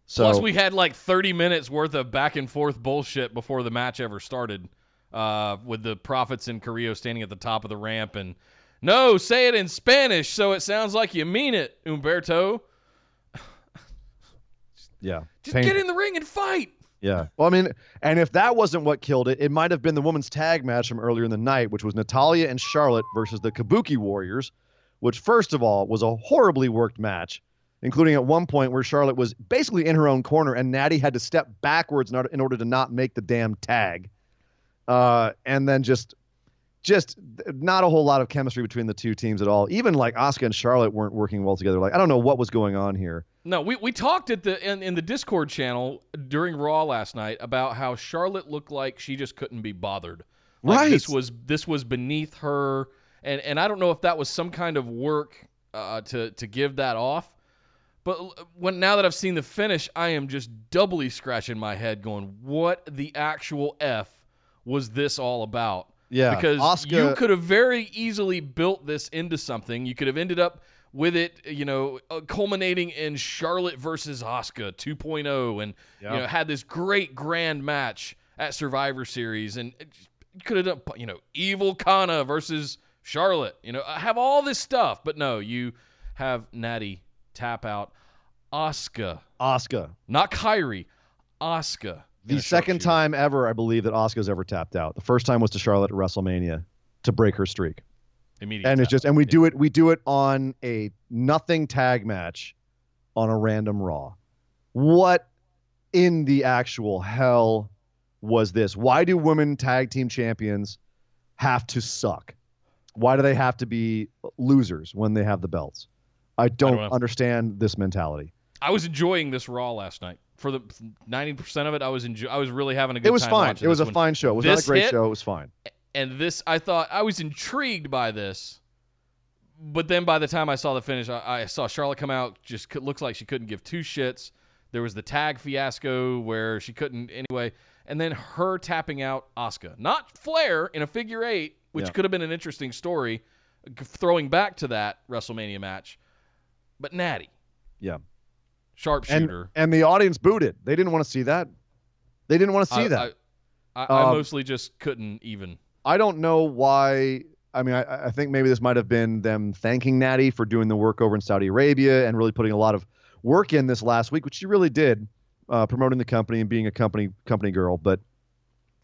So, plus, we had 30 minutes worth of back and forth bullshit before the match ever started with the Profits and Carrillo standing at the top of the ramp. And, no, say it in Spanish so it sounds like you mean it, Humberto. Yeah. Just get in the ring and fight. Yeah. Well, I mean, and if that wasn't what killed it, it might have been the women's tag match from earlier in the night, which was Natalya and Charlotte versus the Kabuki Warriors, which, first of all, was a horribly worked match, including at one point where Charlotte was basically in her own corner and Natty had to step backwards in order to not make the damn tag. And then just not a whole lot of chemistry between the two teams at all. Even Asuka and Charlotte weren't working well together. I don't know what was going on here. No, we talked in the Discord channel during Raw last night about how Charlotte looked like she just couldn't be bothered. Right. This was beneath her, And I don't know if that was some kind of work to give that off. But now that I've seen the finish, I am just doubly scratching my head going, what the actual F was this all about? Yeah, Because Asuka, you could have very easily built this into something. You could have ended up with it, culminating in Charlotte versus Asuka 2.0 and, had this great grand match at Survivor Series. And you could have done, Evil Kana versus Charlotte. Have all this stuff. But no, you have Natty tap out Asuka. Not Kyrie. Asuka. The second time ever, I believe, that Asuka's ever tapped out. The first time was to Charlotte at WrestleMania to break her streak. And we do it on a nothing tag match on a random Raw. What in the actual hell was this? Why do women tag team champions have to suck? Why do they have to be losers when they have the belts? I don't understand this mentality. I was enjoying this Raw last night. For the 90% of it, I was really having a good time. It was fine. It was a fine show. It was not a great show. It was fine. And this, I thought, I was intrigued by this. But then by the time I saw the finish, I saw Charlotte come out. Just looks like she couldn't give two shits. There was the tag fiasco where she couldn't anyway. And then her tapping out Asuka. Not Flair in a figure eight, which could have been an interesting story, throwing back to that WrestleMania match. But Natty. Yeah. Sharpshooter. And the audience booed it. They didn't want to see that. They didn't want to see that. I mostly just couldn't even. I don't know why. I mean, I think maybe this might have been them thanking Natty for doing the work over in Saudi Arabia and really putting a lot of work in this last week, which she really did, promoting the company and being a company girl. But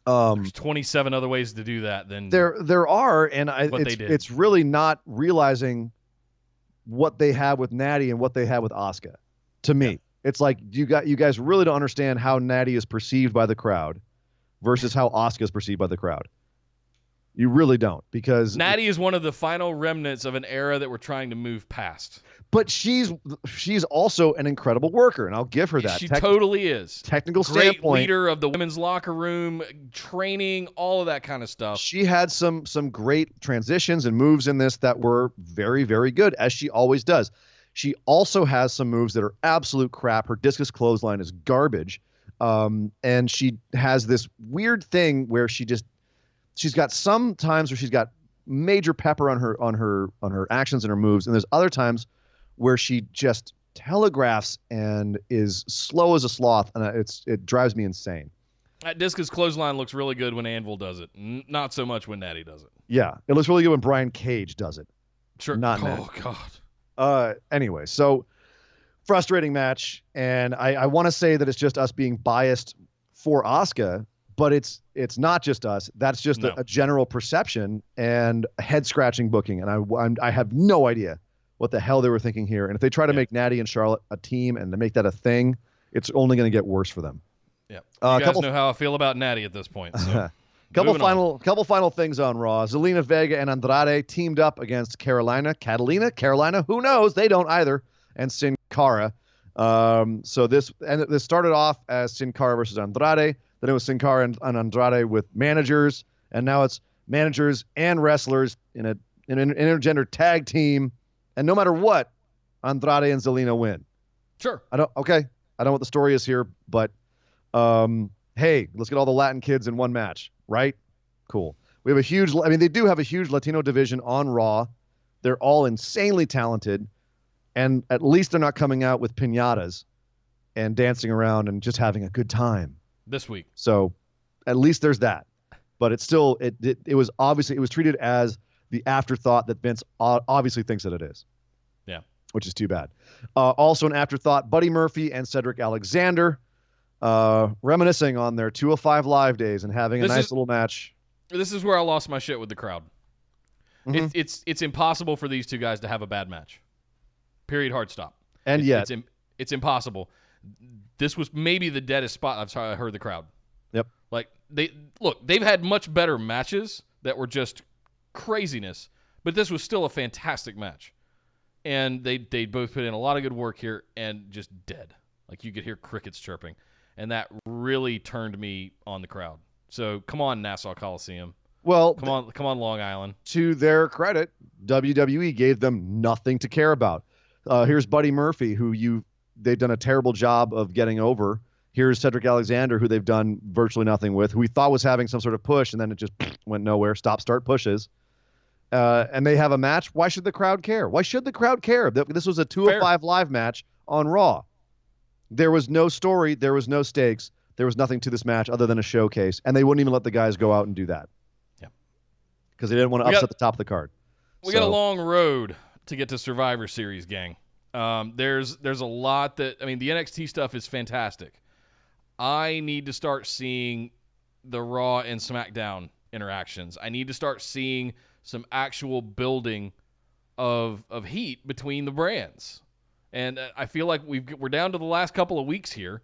there's 27 other ways to do that. Then there are, and it's really not realizing what they have with Natty and what they have with Asuka. To me, it's like you guys really don't understand how Natty is perceived by the crowd versus how Asuka is perceived by the crowd. You really don't, because Natty is one of the final remnants of an era that we're trying to move past. But she's also an incredible worker, and I'll give her that. She totally is. Technical great standpoint, leader of the women's locker room, training, all of that kind of stuff. She had some great transitions and moves in this that were very, very good, as she always does. She also has some moves that are absolute crap. Her discus clothesline is garbage. And she has this weird thing where she's got some times where she's got major pepper on her actions and her moves, and there's other times where she just telegraphs and is slow as a sloth, and it drives me insane. That discus clothesline looks really good when Anvil does it, not so much when Natty does it. Yeah, it looks really good when Brian Cage does it. Sure. Not Natty. Oh God. Anyway, so frustrating match, and I want to say that it's just us being biased for Asuka, but it's not just us. That's just a general perception and a head-scratching booking, and I have no idea what the hell they were thinking here. And if they try to make Natty and Charlotte a team and to make that a thing, it's only going to get worse for them. Yeah, you guys know how I feel about Natty at this point. So. Couple final things on Raw. Zelina Vega and Andrade teamed up against Carolina, who knows? They don't either. And Sin Cara. So this started off as Sin Cara versus Andrade. Then it was Sin Cara and Andrade with managers, and now it's managers and wrestlers in an intergender tag team. And no matter what, Andrade and Zelina win. Sure. I don't know what the story is here, but hey, let's get all the Latin kids in one match, right? Cool. They do have a huge Latino division on Raw. They're all insanely talented, and at least they're not coming out with piñatas and dancing around and just having a good time this week. So at least there's that. But it was treated as the afterthought that Vince obviously thinks that it is. Yeah. Which is too bad. Also an afterthought, Buddy Murphy and Cedric Alexander reminiscing on their 205 Live days and having a nice little match. This is where I lost my shit with the crowd. Mm-hmm. It's impossible for these two guys to have a bad match. Period. Hard stop. And yet it's impossible. This was maybe the deadest spot I heard the crowd. Yep. Like they've had much better matches that were just craziness, but this was still a fantastic match. And they both put in a lot of good work here and just dead. Like you could hear crickets chirping. And that really turned me on the crowd. So come on, Nassau Coliseum. Well, Come on, Long Island. to their credit, WWE gave them nothing to care about. Here's Buddy Murphy, who they've done a terrible job of getting over. Here's Cedric Alexander, who they've done virtually nothing with, who we thought was having some sort of push, and then it just went nowhere. Stop-start pushes. And they have a match. Why should the crowd care? Why should the crowd care? This was a 205 Live match on Raw. There was no story. There was no stakes. There was nothing to this match other than a showcase, and they wouldn't even let the guys go out and do that. Yeah. Because they didn't want to upset the top of the card. We got a long road to get to Survivor Series, gang. There's a lot the NXT stuff is fantastic. I need to start seeing the Raw and SmackDown interactions. I need to start seeing some actual building of heat between the brands. And I feel like we're down to the last couple of weeks here,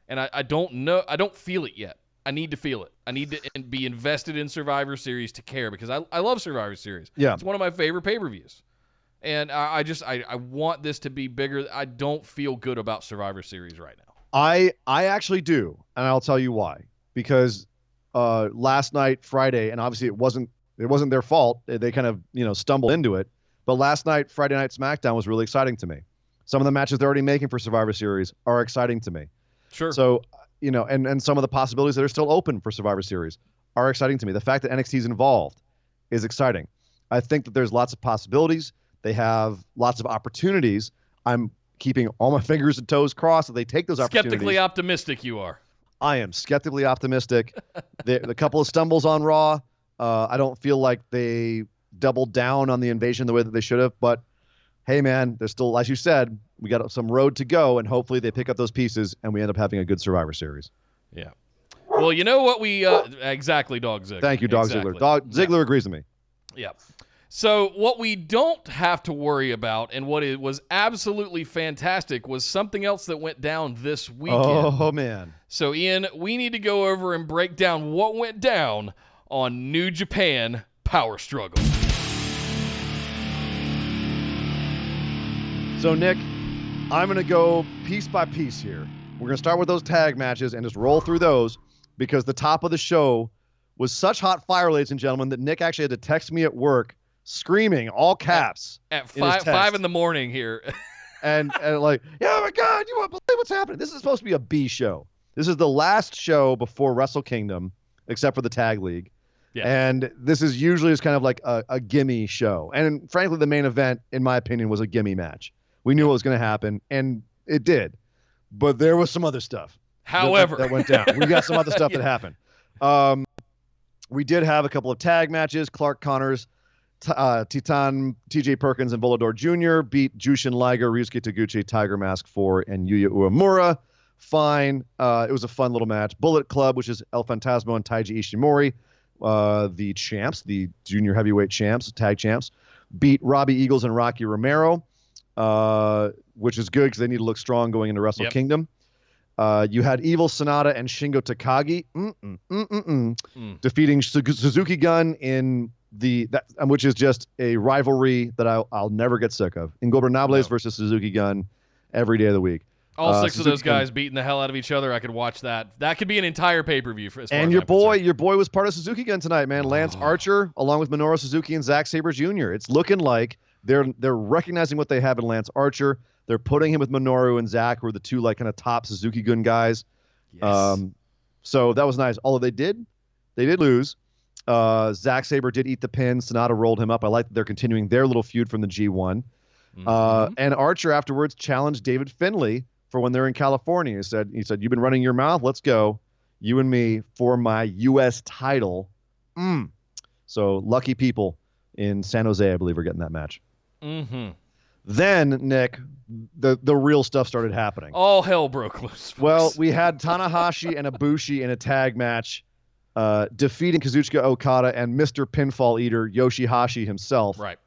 and I don't feel it yet. I need to feel it. I need to be invested in Survivor Series to care, because I love Survivor Series. Yeah. It's one of my favorite pay-per-views. And I want this to be bigger. I don't feel good about Survivor Series right now. I actually do, and I'll tell you why. Because last night, Friday, and obviously it wasn't their fault. They kind of stumbled into it. But last night, Friday Night SmackDown was really exciting to me. Some of the matches they're already making for Survivor Series are exciting to me. Sure. So and some of the possibilities that are still open for Survivor Series are exciting to me. The fact that NXT is involved is exciting. I think that there's lots of possibilities. They have lots of opportunities. I'm keeping all my fingers and toes crossed that they take those opportunities. Skeptically optimistic you are. I am skeptically optimistic. The couple of stumbles on Raw, I don't feel like they doubled down on the invasion the way that they should have. But, hey, man, there's still, as you said, we got some road to go, and hopefully they pick up those pieces and we end up having a good Survivor Series. Yeah. Well, you know what we exactly, Dog Ziggler. Thank you, Dog exactly. Ziggler. Ziggler agrees with me. Yeah. So what we don't have to worry about, and what it was absolutely fantastic, was something else that went down this weekend. Oh, man. So, Ian, we need to go over and break down what went down on New Japan Power Struggle. So, Nick, I'm going to go piece by piece here. We're going to start with those tag matches and just roll through those, because the top of the show was such hot fire, ladies and gentlemen, that Nick actually had to text me at work screaming all caps at 5 in the morning here. and like, yeah, oh my God, you won't believe what's happening. This is supposed to be a B show. This is the last show before Wrestle Kingdom, except for the Tag League. Yeah. And this is usually just kind of like a gimme show. And frankly, the main event, in my opinion, was a gimme match. We knew what was going to happen, and it did. But there was some other stuff. However, that went down. We got some other stuff that happened. We did have a couple of tag matches. Clark Connors, Titan, TJ Perkins, and Volador Jr. beat Jushin Liger, Ryusuke Taguchi, Tiger Mask 4, and Yuya Uemura. Fine. It was a fun little match. Bullet Club, which is El Fantasma and Taiji Ishimori, the champs, the junior heavyweight champs, tag champs, beat Robbie Eagles and Rocky Romero, which is good because they need to look strong going into Wrestle Kingdom. You had Evil Sonata and Shingo Takagi defeating Suzuki Gun in which is just a rivalry that I'll never get sick of. Ingobernables versus Suzuki Gun every day of the week. All six of those guys beating the hell out of each other. I could watch that. That could be an entire pay-per-view. And your boy was part of Suzuki Gun tonight, man. Lance Archer, along with Minoru Suzuki and Zack Sabre Jr. It's looking like they're recognizing what they have in Lance Archer. They're putting him with Minoru and Zack, who are the two like kind of top Suzuki Gun guys. Yes. So that was nice. Although they did lose. Zack Sabre did eat the pin. Sonata rolled him up. I like that they're continuing their little feud from the G1. And Archer afterwards challenged David Finlay for when they're in California. He said, "You've been running your mouth. Let's go, you and me, for my U.S. title." So lucky people in San Jose, I believe, are getting that match. Then, Nick, the real stuff started happening. All hell broke loose. Well, we had Tanahashi and Ibushi in a tag match, defeating Kazuchika Okada and Mr. Pinfall Eater Yoshihashi himself. Right.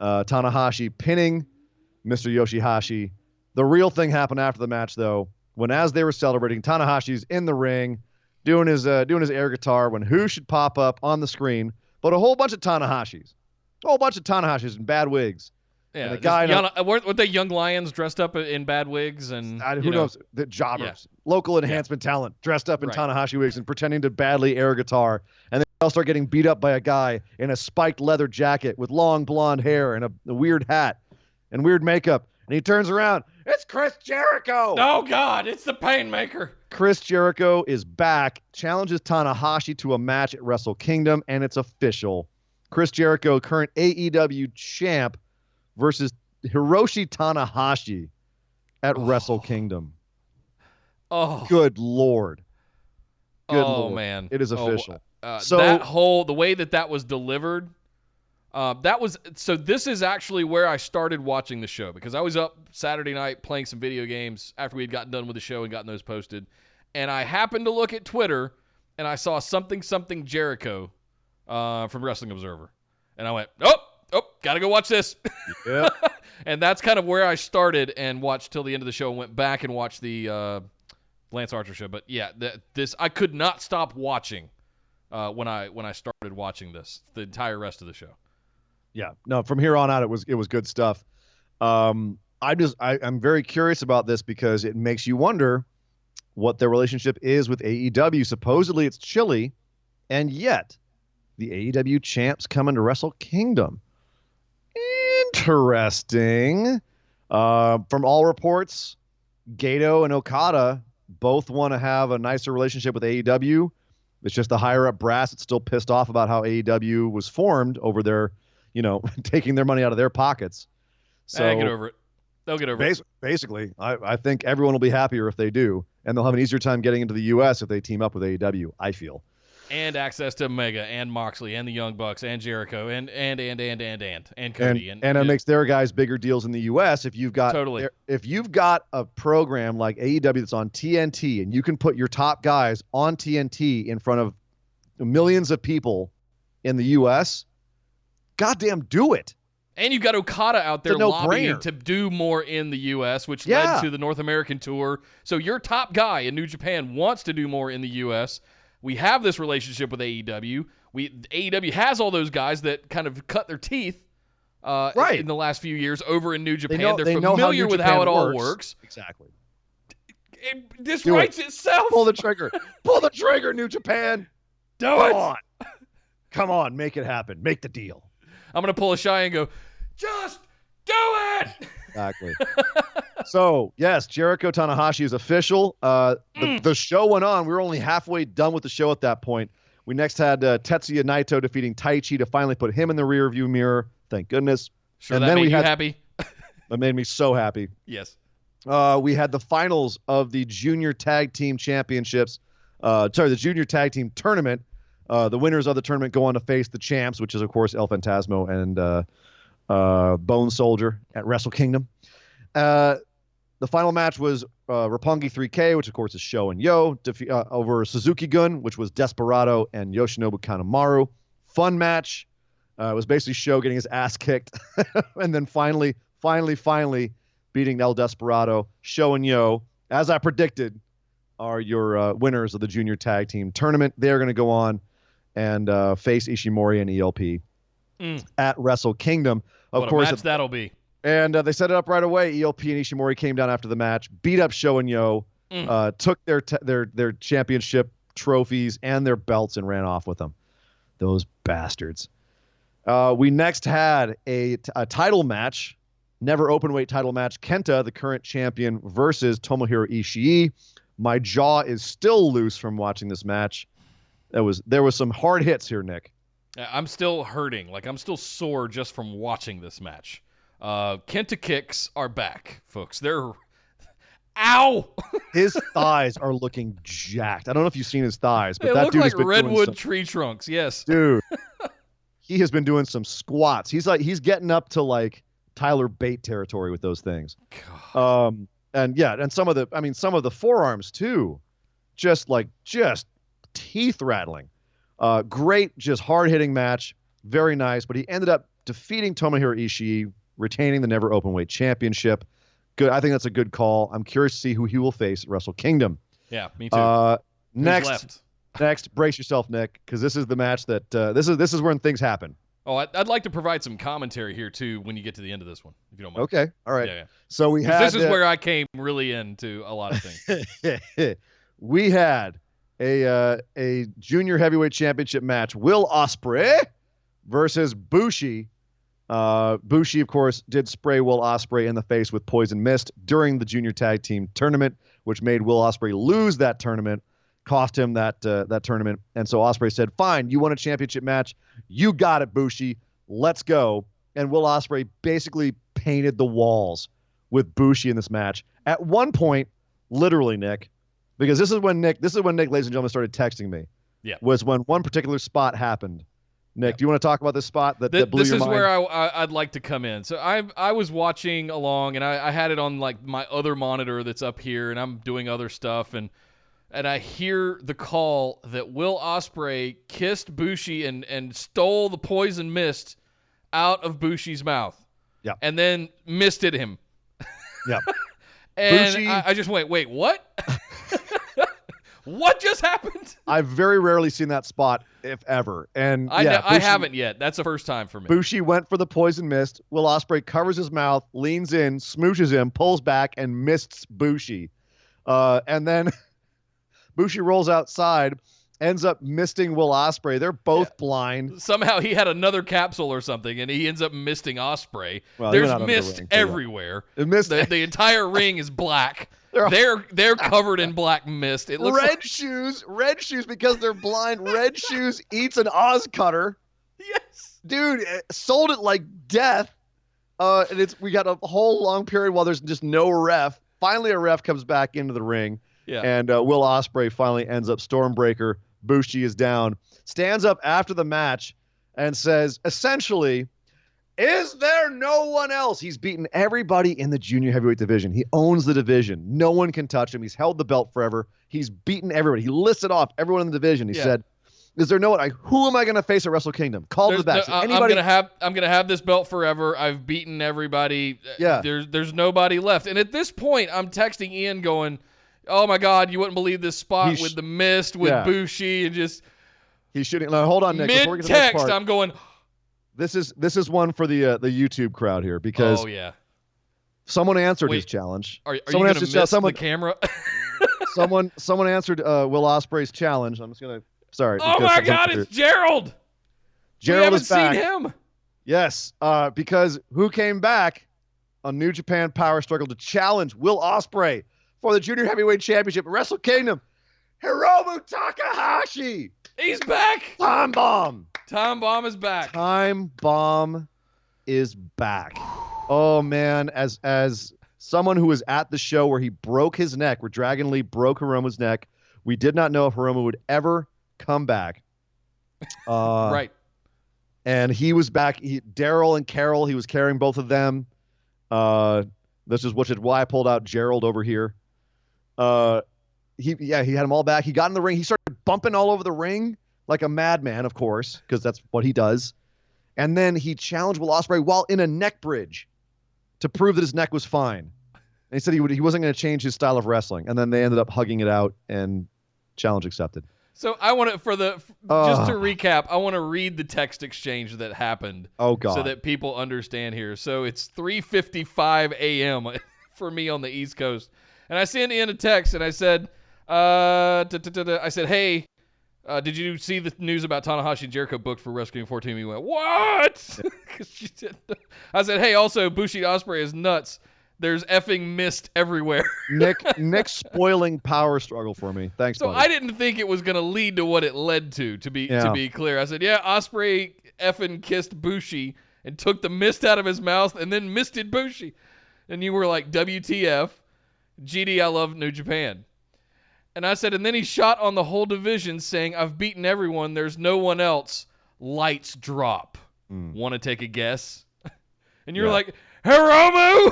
Tanahashi pinning Mr. Yoshihashi. The real thing happened after the match, though, when as they were celebrating, Tanahashi's in the ring doing his air guitar, when who should pop up on the screen but a whole bunch of Tanahashis. A whole bunch of Tanahashis in bad wigs. Yeah, and a guy weren't they young lions dressed up in bad wigs and who knows? The jobbers, local enhancement talent dressed up in Tanahashi wigs and pretending to badly air guitar. And then I'll start getting beat up by a guy in a spiked leather jacket with long blonde hair and a weird hat and weird makeup. And he turns around. It's Chris Jericho. Oh, God, it's the Painmaker. Chris Jericho is back, challenges Tanahashi to a match at Wrestle Kingdom, and it's official. Chris Jericho, current AEW champ, versus Hiroshi Tanahashi at Wrestle Kingdom. Oh. Good Lord. Good oh, Lord. Man. It is official. So the way that was delivered, so this is actually where I started watching the show, because I was up Saturday night playing some video games after we had gotten done with the show and gotten those posted. And I happened to look at Twitter and I saw something Jericho from Wrestling Observer. And I went, oh, gotta go watch this. Yep. And that's kind of where I started and watched till the end of the show and went back and watched the Lance Archer show. But yeah, this I could not stop watching when I started watching this, the entire rest of the show. Yeah, no, from here on out, it was good stuff. I'm very curious about this because it makes you wonder what their relationship is with AEW. Supposedly it's chilly, and yet the AEW champs coming to Wrestle Kingdom. Interesting. From all reports, Gato and Okada both want to have a nicer relationship with AEW. It's just the higher up brass that's still pissed off about how AEW was formed over their, taking their money out of their pockets. So get over it. They'll get over it. Basically, I think everyone will be happier if they do, and they'll have an easier time getting into the U.S. if they team up with AEW, I feel. And access to Omega and Moxley and the Young Bucks and Jericho and Cody. And it makes their guys bigger deals in the U.S. if you've got a program like AEW that's on TNT and you can put your top guys on TNT in front of millions of people in the U.S., goddamn do it. And you've got Okada out there lobbying to do more in the U.S., which led to the North American tour. So your top guy in New Japan wants to do more in the U.S. We have this relationship with AEW. AEW has all those guys that kind of cut their teeth in the last few years over in New Japan. They're familiar with how it all works. Exactly. This writes itself. Pull the trigger. Pull the trigger, New Japan. Come on, make it happen. Make the deal. I'm going to pull a shy and go, just do it! Exactly. So, yes, Jericho Tanahashi is official. The show went on. We were only halfway done with the show at that point. We next had Tetsuya Naito defeating Taichi to finally put him in the rearview mirror. Thank goodness. Sure, and that made you happy? That made me so happy. Yes. We had the finals of the Junior Tag Team Championships. The Junior Tag Team Tournament. The winners of the tournament go on to face the champs, which is, of course, El Phantasmo and Bone Soldier at Wrestle Kingdom. The final match was Roppongi 3K, which, of course, is Sho and Yo, over Suzuki-gun, which was Desperado and Yoshinobu Kanemaru. Fun match. It was basically Sho getting his ass kicked. And then finally beating El Desperado. Sho and Yo, as I predicted, are your winners of the Junior Tag Team Tournament. They're going to go on and face Ishimori and ELP at Wrestle Kingdom. What a match that'll be. And they set it up right away. ELP and Ishimori came down after the match, beat up Sho and Yo, took their championship trophies and their belts and ran off with them. Those bastards. We next had a title match, never openweight title match. Kenta, the current champion, versus Tomohiro Ishii. My jaw is still loose from watching this match. There was some hard hits here, Nick. I'm still hurting. I'm still sore just from watching this match. Kenta kicks are back, folks. Ow! His thighs are looking jacked. I don't know if you've seen his thighs, but they that look dude like has been redwood tree trunks. Yes, dude. He has been doing some squats. He's getting up to Tyler Bate territory with those things. God. And some of the forearms too, just teeth rattling. Great, just hard hitting match, very nice. But he ended up defeating Tomohiro Ishii, retaining the never openweight championship. Good, I think that's a good call. I'm curious to see who he will face at Wrestle Kingdom. Yeah, me too. Next, brace yourself, Nick, because this is the match that this is when things happen. Oh, I'd like to provide some commentary here too when you get to the end of this one, if you don't mind. Okay, all right. Yeah. So we had this is where I came really into a lot of things. We had a junior heavyweight championship match. Will Ospreay versus Bushi. Bushi, of course, did spray Will Ospreay in the face with poison mist during the junior tag team tournament, which made Will Ospreay lose that tournament, cost him that tournament. And so Ospreay said, "Fine, you won a championship match. You got it, Bushi. Let's go." And Will Ospreay basically painted the walls with Bushi in this match. At one point, literally, Nick, because this is when Nick, ladies and gentlemen, started texting me. Yeah. Was when one particular spot happened. Nick, do you want to talk about this spot that blew your mind? This is where I'd like to come in. So I was watching along, and I had it on like my other monitor that's up here, and I'm doing other stuff, and I hear the call that Will Ospreay kissed Bushi and stole the poison mist out of Bushi's mouth. Yeah. And then misted him. Yeah. And Bushi, I just wait, what? What just happened? I've very rarely seen that spot, if ever. And I haven't yet. That's the first time for me. Bushi went for the poison mist. Will Ospreay covers his mouth, leans in, smooches him, pulls back, and mists Bushi. And then Bushi rolls outside, ends up misting Will Ospreay. They're both blind. Somehow he had another capsule or something, and he ends up misting Ospreay. Well, there's mist everywhere. The entire ring is black. They're covered in black mist. It looks red shoes because they're blind. Red shoes eats an Oz cutter. Yes, dude, sold it like death. And we got a whole long period while there's just no ref. Finally, a ref comes back into the ring. Yeah. And Will Ospreay finally ends up Stormbreaker. Bushi is down. Stands up after the match and says, essentially, is there no one else? He's beaten everybody in the junior heavyweight division. He owns the division. No one can touch him. He's held the belt forever. He's beaten everybody. He listed off everyone in the division. He said, is there no one? Who am I going to face at Wrestle Kingdom? Call to the back. Anybody? I'm gonna have this belt forever. I've beaten everybody. Yeah. There's nobody left. And at this point, I'm texting Ian going, "Oh my God, you wouldn't believe this spot with the mist, with Bushi, and just." He's shooting. Now, hold on, Nick. Mid-text, I'm going. This is one for the YouTube crowd here because someone answered his challenge. Are you going to miss the camera? someone answered Will Ospreay's challenge. I'm just gonna Oh my God, it's Gerald. Gerald is back. We haven't seen him. Yes, because who came back on New Japan Power Struggle to challenge Will Ospreay for the Junior Heavyweight Championship at Wrestle Kingdom? Hiromu Takahashi. He's back. Time Bomb. Time Bomb is back. Time Bomb is back. Oh man, as someone who was at the show where he broke his neck, where Dragon Lee broke Hiromu's neck, we did not know if Hiromu would ever come back. Right. And he was back. Daryl and Carol, he was carrying both of them. This is why I pulled out Gerald over here. He had them all back. He got in the ring. He started bumping all over the ring like a madman, of course, because that's what he does. And then he challenged Will Ospreay while in a neck bridge to prove that his neck was fine. And he said he wasn't going to change his style of wrestling. And then they ended up hugging it out, and challenge accepted. So I want to, just to recap, I want to read the text exchange that happened. Oh God. So that people understand here. So it's 3:55 a.m. for me on the East Coast, and I sent in a text and I said, hey, did you see the news about Tanahashi and Jericho booked for Wrestle Kingdom 14? He went, what? I said, hey, also Bushi Ospreay is nuts. There's effing mist everywhere. Nick spoiling Power Struggle for me. Thanks, So buddy. I didn't think it was going to lead to what it led to be clear. I said, Ospreay effing kissed Bushi and took the mist out of his mouth and then misted Bushi. And you were like, WTF, GD, I love New Japan. And I said, and then he shot on the whole division saying, I've beaten everyone. There's no one else. Lights drop. Want to take a guess? And you're like, Hiromu!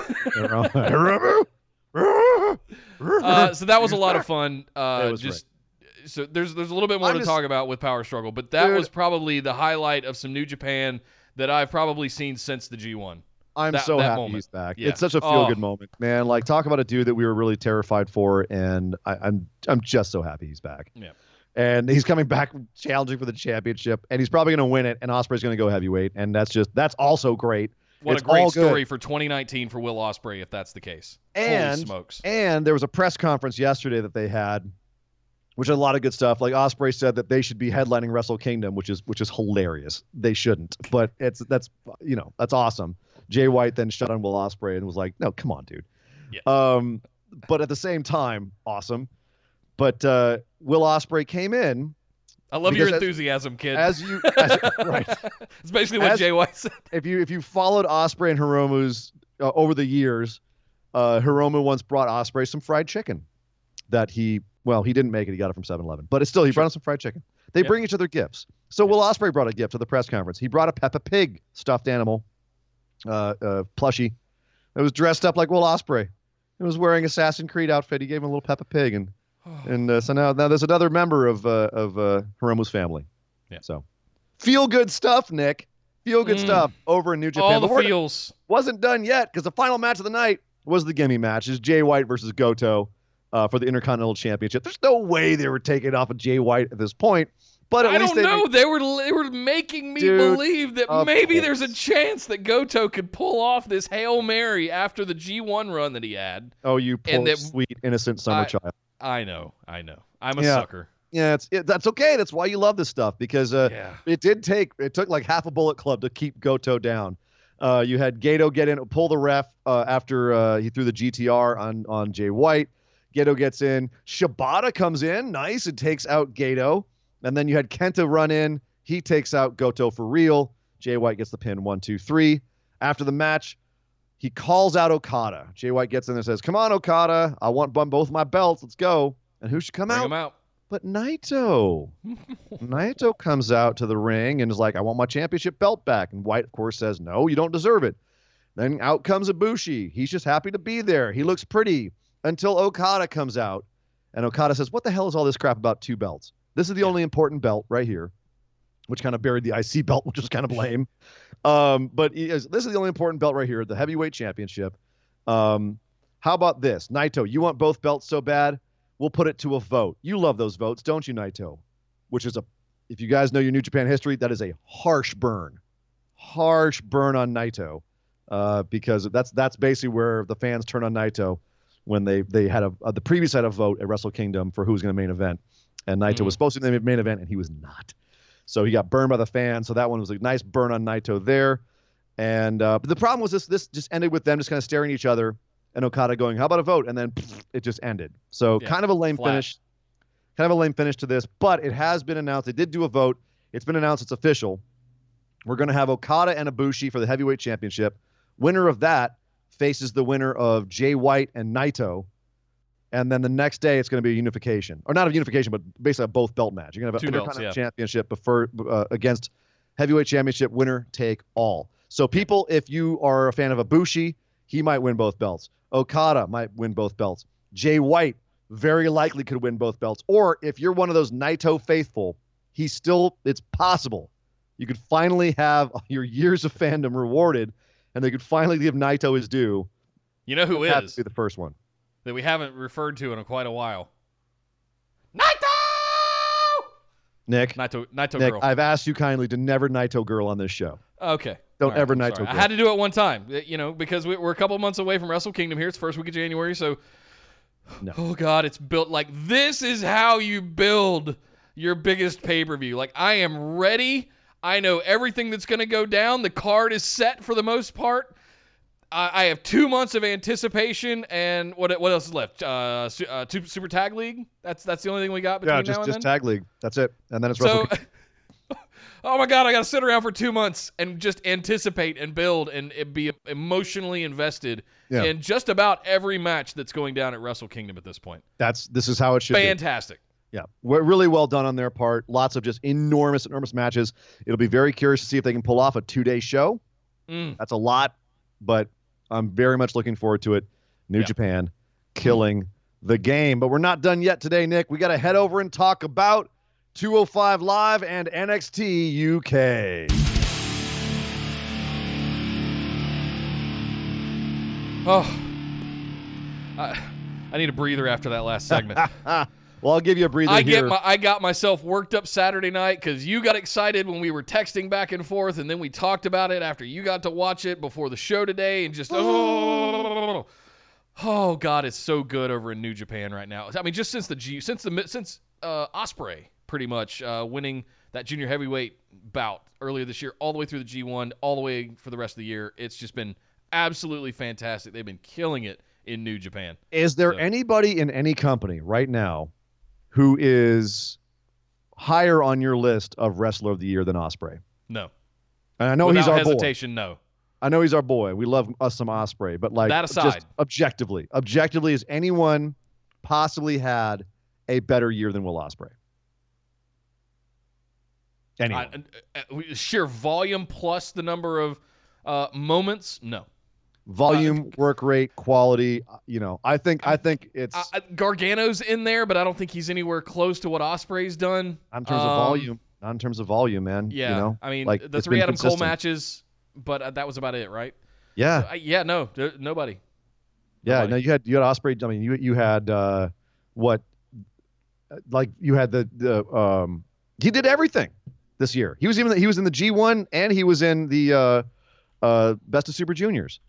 So that was a lot of fun. So there's a little bit more to talk about with Power Struggle, but that was probably the highlight of some New Japan that I've probably seen since the G1. I'm so happy he's back. Yeah. It's such a feel-good moment, man. Like, talk about a dude that we were really terrified for, and I'm just so happy he's back. Yeah. And he's coming back challenging for the championship, and he's probably going to win it, and Ospreay's going to go heavyweight, and that's also great. What a great story for 2019 for Will Ospreay if that's the case. And, holy smokes. And there was a press conference yesterday that they had which is a lot of good stuff. Like Ospreay said that they should be headlining Wrestle Kingdom, which is hilarious. They shouldn't, but that's awesome. Jay White then shut on Will Ospreay and was like, "No, come on, dude." Yeah. But at the same time, awesome. But Will Ospreay came in. I love your enthusiasm, kid. Right. It's basically what Jay White said. If you followed Ospreay and Hiromu's over the years, Hiromu once brought Ospreay some fried chicken that he didn't make it. He got it from 7-Eleven. But it's still, he brought him some fried chicken. They bring each other gifts. So Will Ospreay brought a gift to the press conference. He brought a Peppa Pig stuffed animal, plushie. It was dressed up like Will Ospreay. It was wearing Assassin's Creed outfit. He gave him a little Peppa Pig, and so now there's another member of Hiromu's family. Yeah. So feel good stuff, Nick. Feel good stuff over in New Japan. All the feels. Wasn't done yet because the final match of the night was the gimme match. It's Jay White versus Goto for the Intercontinental Championship. There's no way they were taking off of Jay White at this point. But at least I don't know. They were making me believe that maybe there's a chance that Goto could pull off this Hail Mary after the G1 run that he had. Oh, you poor, sweet, innocent summer child. I know. I'm a sucker. Yeah, that's okay. That's why you love this stuff, because it took like half a Bullet Club to keep Goto down. You had Gato get in, pull the ref after he threw the GTR on Jay White. Gato gets in. Shibata comes in, nice, and takes out Gato. And then you had Kenta run in. He takes out Goto for real. Jay White gets the pin 1, 2, 3. After the match, he calls out Okada. Jay White gets in there and says, "Come on, Okada. I want both my belts. Let's go." And who should come out? Bring him out. But Naito. Naito comes out to the ring and is like, "I want my championship belt back." And White, of course, says, "No, you don't deserve it." Then out comes Ibushi. He's just happy to be there. He looks pretty until Okada comes out. And Okada says, "What the hell is all this crap about 2 belts? This is the only important belt right here," which kind of buried the IC belt, which was kind of lame. But this is the only important belt right here, the heavyweight championship. How about this? Naito, you want both belts so bad? We'll put it to a vote. You love those votes, don't you, Naito? Which is if you guys know your New Japan history, that is a harsh burn. Harsh burn on Naito. Because that's basically where the fans turn on Naito when they had the previous had a vote at Wrestle Kingdom for who's going to main event. And Naito was supposed to be the main event, and he was not. So he got burned by the fans. So that one was a nice burn on Naito there. And but the problem was this just ended with them just kind of staring at each other and Okada going, "How about a vote?" And then it just ended. So kind of a lame finish. Kind of a lame finish to this. But it has been announced. They did do a vote. It's been announced. It's official. We're going to have Okada and Ibushi for the heavyweight championship. Winner of that faces the winner of Jay White and Naito. And then the next day, it's going to be a unification. Or not a unification, but basically a both belt match. You're going to have an Intercontinental Championship against heavyweight championship, winner take all. So people, if you are a fan of Ibushi, he might win both belts. Okada might win both belts. Jay White very likely could win both belts. Or if you're one of those Naito faithful, it's possible. You could finally have your years of fandom rewarded, and they could finally give Naito his due. You know who is? To be the first one that we haven't referred to in quite a while. Naito! Nick, girl. I've asked you kindly to never Naito girl on this show. Okay. Don't ever Naito girl. I had to do it one time, because we're a couple months away from Wrestle Kingdom here. It's the first week of January, so no. Oh, God, it's built like this is how you build your biggest pay-per-view. Like, I am ready. I know everything that's going to go down. The card is set for the most part. I have 2 months of anticipation, and what else is left? Super Tag League. That's the only thing we got between now and just then? Tag League. That's it. And then it's Wrestle Kingdom. Oh my God, I got to sit around for 2 months and just anticipate and build and be emotionally invested in just about every match that's going down at Wrestle Kingdom at this point. This is how it should be. Fantastic. Yeah, really well done on their part. Lots of just enormous matches. It'll be very curious to see if they can pull off a 2-day show. That's a lot, but I'm very much looking forward to it. New Japan killing the game. But we're not done yet today, Nick. We got to head over and talk about 205 Live and NXT UK. Oh, I need a breather after that last segment. Well, I'll give you a breather here. I got myself worked up Saturday night because you got excited when we were texting back and forth, and then we talked about it after you got to watch it before the show today, and just oh God, it's so good over in New Japan right now. I mean, just since Ospreay pretty much winning that junior heavyweight bout earlier this year, all the way through the G1, all the way for the rest of the year. It's just been absolutely fantastic. They've been killing it in New Japan. Is there anybody in any company right now who is higher on your list of Wrestler of the Year than Ospreay? No. And I know Without he's our hesitation, boy. no. I know he's our boy. We love us some Ospreay, but like that aside, just objectively, has anyone possibly had a better year than Will Ospreay? Anyone? Sheer volume plus the number of moments, no. Volume, work rate, quality. I think it's Gargano's in there, but I don't think he's anywhere close to what Ospreay's done. Not in terms of volume. Not in terms of volume, man. Yeah, I mean, like, the 3 Adam Cole matches, but that was about it, right? Yeah. So, no, nobody. Yeah, Nobody. no, you had Ospreay. I mean, you had what? Like you had the he did everything this year. He was in the G1 and he was in the Best of Super Juniors.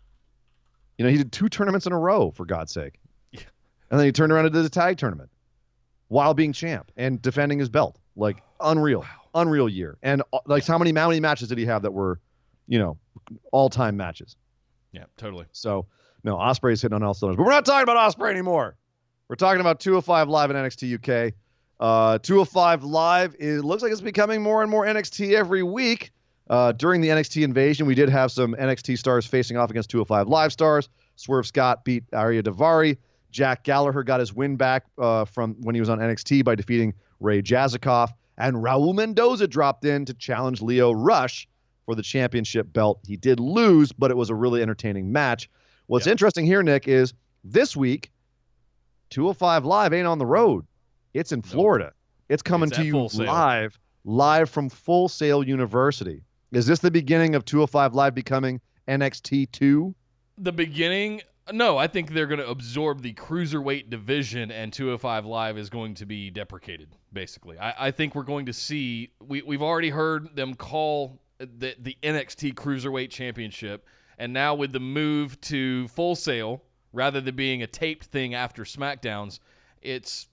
He did 2 tournaments in a row, for God's sake. Yeah. And then he turned around and did a tag tournament while being champ and defending his belt. Like, unreal. Wow. Unreal year. And like how many matches did he have that were, all-time matches? Yeah, totally. So, no, Ospreay's hitting on all cylinders. But we're not talking about Ospreay anymore. We're talking about 205 Live in NXT UK. 205 Live, it looks like it's becoming more and more NXT every week. During the NXT invasion, we did have some NXT stars facing off against 205 Live stars. Swerve Scott beat Arya Daivari. Jack Gallagher got his win back from when he was on NXT by defeating Ray Jazikoff. And Raul Mendoza dropped in to challenge Leo Rush for the championship belt. He did lose, but it was a really entertaining match. What's interesting here, Nick, is this week, 205 Live ain't on the road. It's in Florida. It's coming to you live from Full Sail University. Is this the beginning of 205 Live becoming NXT 2? The beginning? No, I think they're going to absorb the cruiserweight division, and 205 Live is going to be deprecated, basically. I think we're going to see, we've already heard them call the NXT Cruiserweight Championship, and now with the move to Full Sail, rather than being a taped thing after SmackDowns, it's,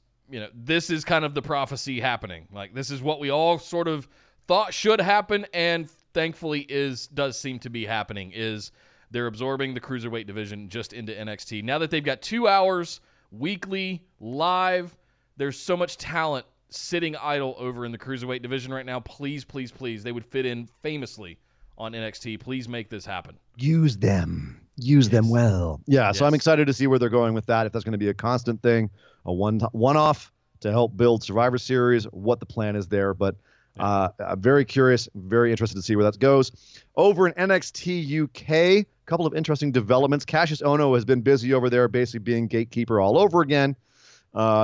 this is kind of the prophecy happening. Like, this is what we all sort of thought should happen, and thankfully does seem to be happening, is they're absorbing the Cruiserweight division just into NXT. Now that they've got 2 hours weekly live, there's so much talent sitting idle over in the Cruiserweight division right now. Please, please, please. They would fit in famously on NXT. Please make this happen. Use them. Use them well. Yeah, so I'm excited to see where they're going with that, if that's going to be a constant thing, a one-off to help build Survivor Series, what the plan is there. But I'm very curious, very interested to see where that goes. Over in NXT UK, a couple of interesting developments. Cassius Ohno has been busy over there, basically being gatekeeper all over again.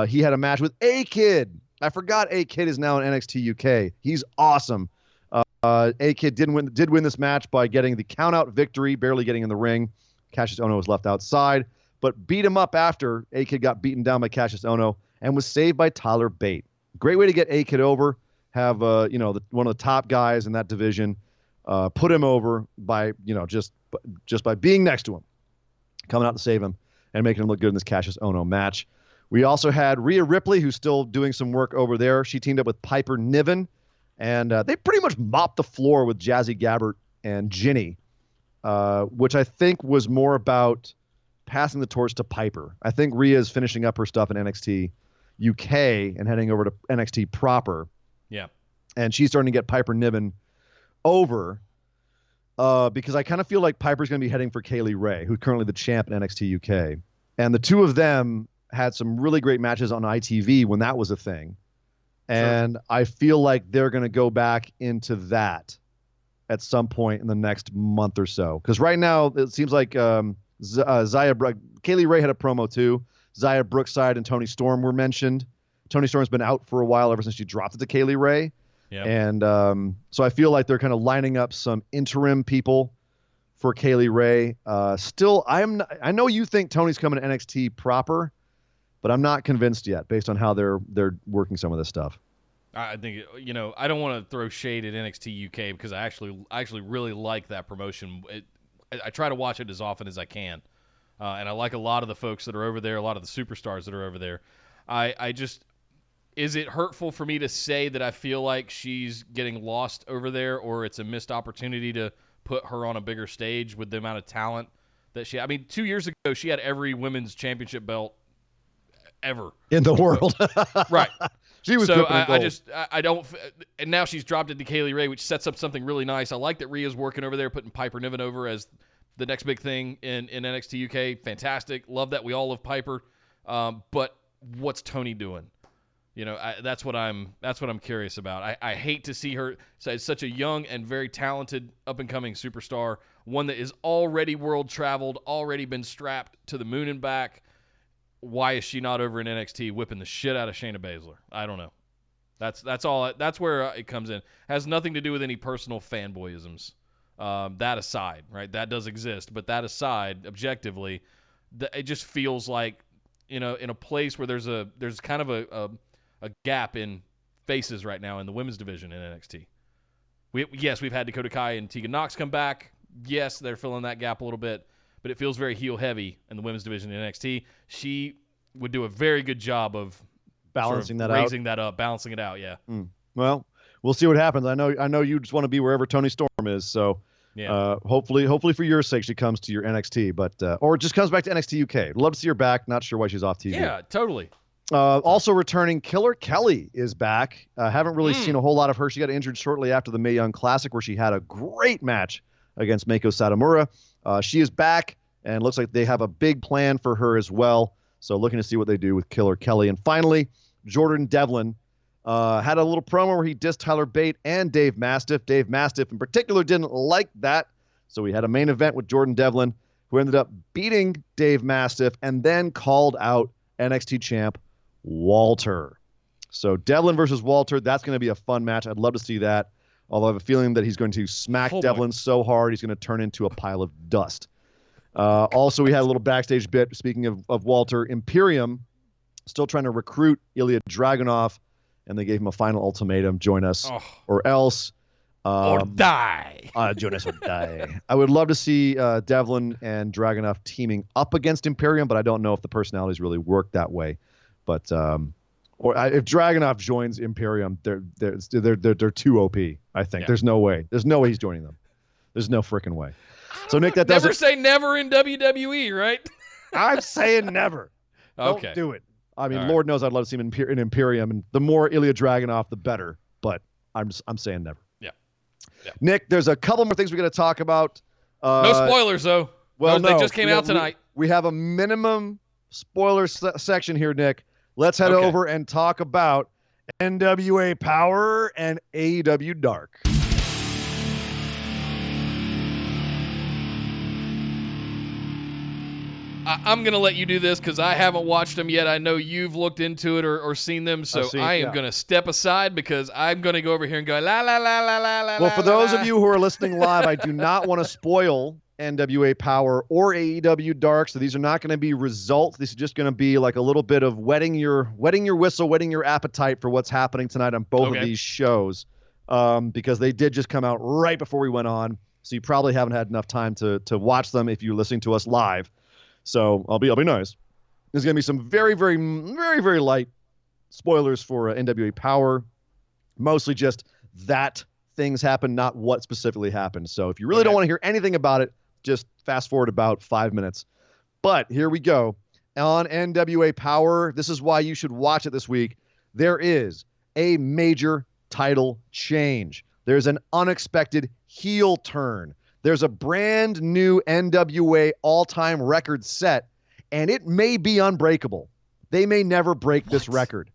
He had a match with A-Kid. I forgot A-Kid is now in NXT UK. He's awesome. A-Kid did win this match by getting the count-out victory, barely getting in the ring. Cassius Ohno was left outside, but beat him up after A-Kid got beaten down by Cassius Ohno and was saved by Tyler Bate. Great way to get A-Kid over. Have one of the top guys in that division, put him over by just by being next to him, coming out to save him and making him look good in this Cassius Ohno match. We also had Rhea Ripley, who's still doing some work over there. She teamed up with Piper Niven, and they pretty much mopped the floor with Jazzy Gabbert and Ginny, which I think was more about passing the torch to Piper. I think Rhea is finishing up her stuff in NXT UK and heading over to NXT proper. Yeah. And she's starting to get Piper Niven over because I kind of feel like Piper's going to be heading for Kaylee Ray, who's currently the champ in NXT UK. And the two of them had some really great matches on ITV when that was a thing. And sure. I feel like they're going to go back into that at some point in the next month or so. Because right now it seems like Kaylee Ray had a promo too. Zaya Brookside and Toni Storm were mentioned. Toni Storm's been out for a while ever since she dropped it to Kaylee Ray. Yeah. And so I feel like they're kind of lining up some interim people for Kaylee Ray. Still, I know you think Tony's coming to NXT proper, but I'm not convinced yet based on how they're working some of this stuff. I think, I don't want to throw shade at NXT UK because I actually really like that promotion. I try to watch it as often as I can. And I like a lot of the folks that are over there, a lot of the superstars that are over there. Is it hurtful for me to say that I feel like she's getting lost over there, or it's a missed opportunity to put her on a bigger stage with the amount of talent that she? I mean, 2 years ago she had every women's championship belt ever in the world. right. She was So dripping in gold. I don't, and now she's dropped it to Kaylee Ray, which sets up something really nice. I like that Rhea's working over there, putting Piper Niven over as the next big thing in NXT UK. Fantastic. Love that. We all love Piper. But what's Tony doing? You know, that's what I'm curious about. I hate to see her. So it's such a young and very talented up and coming superstar, one that is already world traveled, already been strapped to the moon and back. Why is she not over in NXT whipping the shit out of Shayna Baszler? I don't know. That's all. That's where it comes in. Has nothing to do with any personal fanboyisms. That aside, right? That does exist, but that aside, objectively, it just feels like, you know, in a place where there's kind of a gap in faces right now in the women's division in NXT. We've had Dakota Kai and Tegan Nox come back. Yes, they're filling that gap a little bit, but it feels very heel heavy in the women's division in NXT. She would do a very good job of balancing sort of that raising that up, balancing it out. Yeah. Well, we'll see what happens. I know you just want to be wherever Tony Storm is. So Yeah. hopefully for your sake, she comes to your NXT, but or just comes back to NXT UK. Love to see her back. Not sure why she's off TV. Yeah, totally. Also returning, Killer Kelly is back. Haven't really seen a whole lot of her. She got injured shortly after the Mae Young Classic, where she had a great match against Meiko Satomura. She is back, and looks like they have a big plan for her as well. So looking to see what they do with Killer Kelly. And finally, Jordan Devlin had a little promo where he dissed Tyler Bate and Dave Mastiff. Dave Mastiff in particular didn't like that. So we had a main event with Jordan Devlin, who ended up beating Dave Mastiff and then called out NXT champ Walter. So Devlin versus Walter, that's going to be a fun match. I'd love to see that. Although I have a feeling that he's going to smack Devlin so hard he's going to turn into a pile of dust. Also, we had a little backstage bit, speaking of Walter. Imperium still trying to recruit Ilya Dragunov, and they gave him a final ultimatum: join us or else. Or die. Join us or die. I would love to see Devlin and Dragunov teaming up against Imperium, but I don't know if the personalities really work that way. But if Dragunov joins Imperium, they're too OP. I think there's no way. There's no way he's joining them. There's no freaking way. So Nick, that does never say never in WWE, right? I'm saying never. Okay. Don't do it. I mean, All Lord knows I'd love to see him in Imperium, and the more Ilya Dragunov, the better. But I'm saying never. Yeah. Nick, there's a couple more things we got to talk about. No spoilers, though. Well, they just came out tonight. We have a minimum spoiler section here, Nick. Let's head over and talk about NWA Power and AEW Dark. I'm going to let you do this because I haven't watched them yet. I know you've looked into it or seen them, so I am going to step aside because I'm going to go over here and go la la la la la la. Well, for those of you who are listening live, I do not want to spoil NWA Power or AEW Dark, so these are not going to be results. This is just going to be like a little bit of wetting your whistle, wetting your appetite for what's happening tonight on both of these shows, because they did just come out right before we went on, so you probably haven't had enough time to watch them if you're listening to us live. So I'll be nice. There's going to be some very, very, very, very light spoilers for NWA Power, mostly just that things happen, not what specifically happened. So if you really don't want to hear anything about it, just fast forward about 5 minutes. But here we go. On NWA Power, this is why you should watch it this week. There is a major title change. There's an unexpected heel turn. There's a brand new NWA all-time record set, and it may be unbreakable. They may never break this record.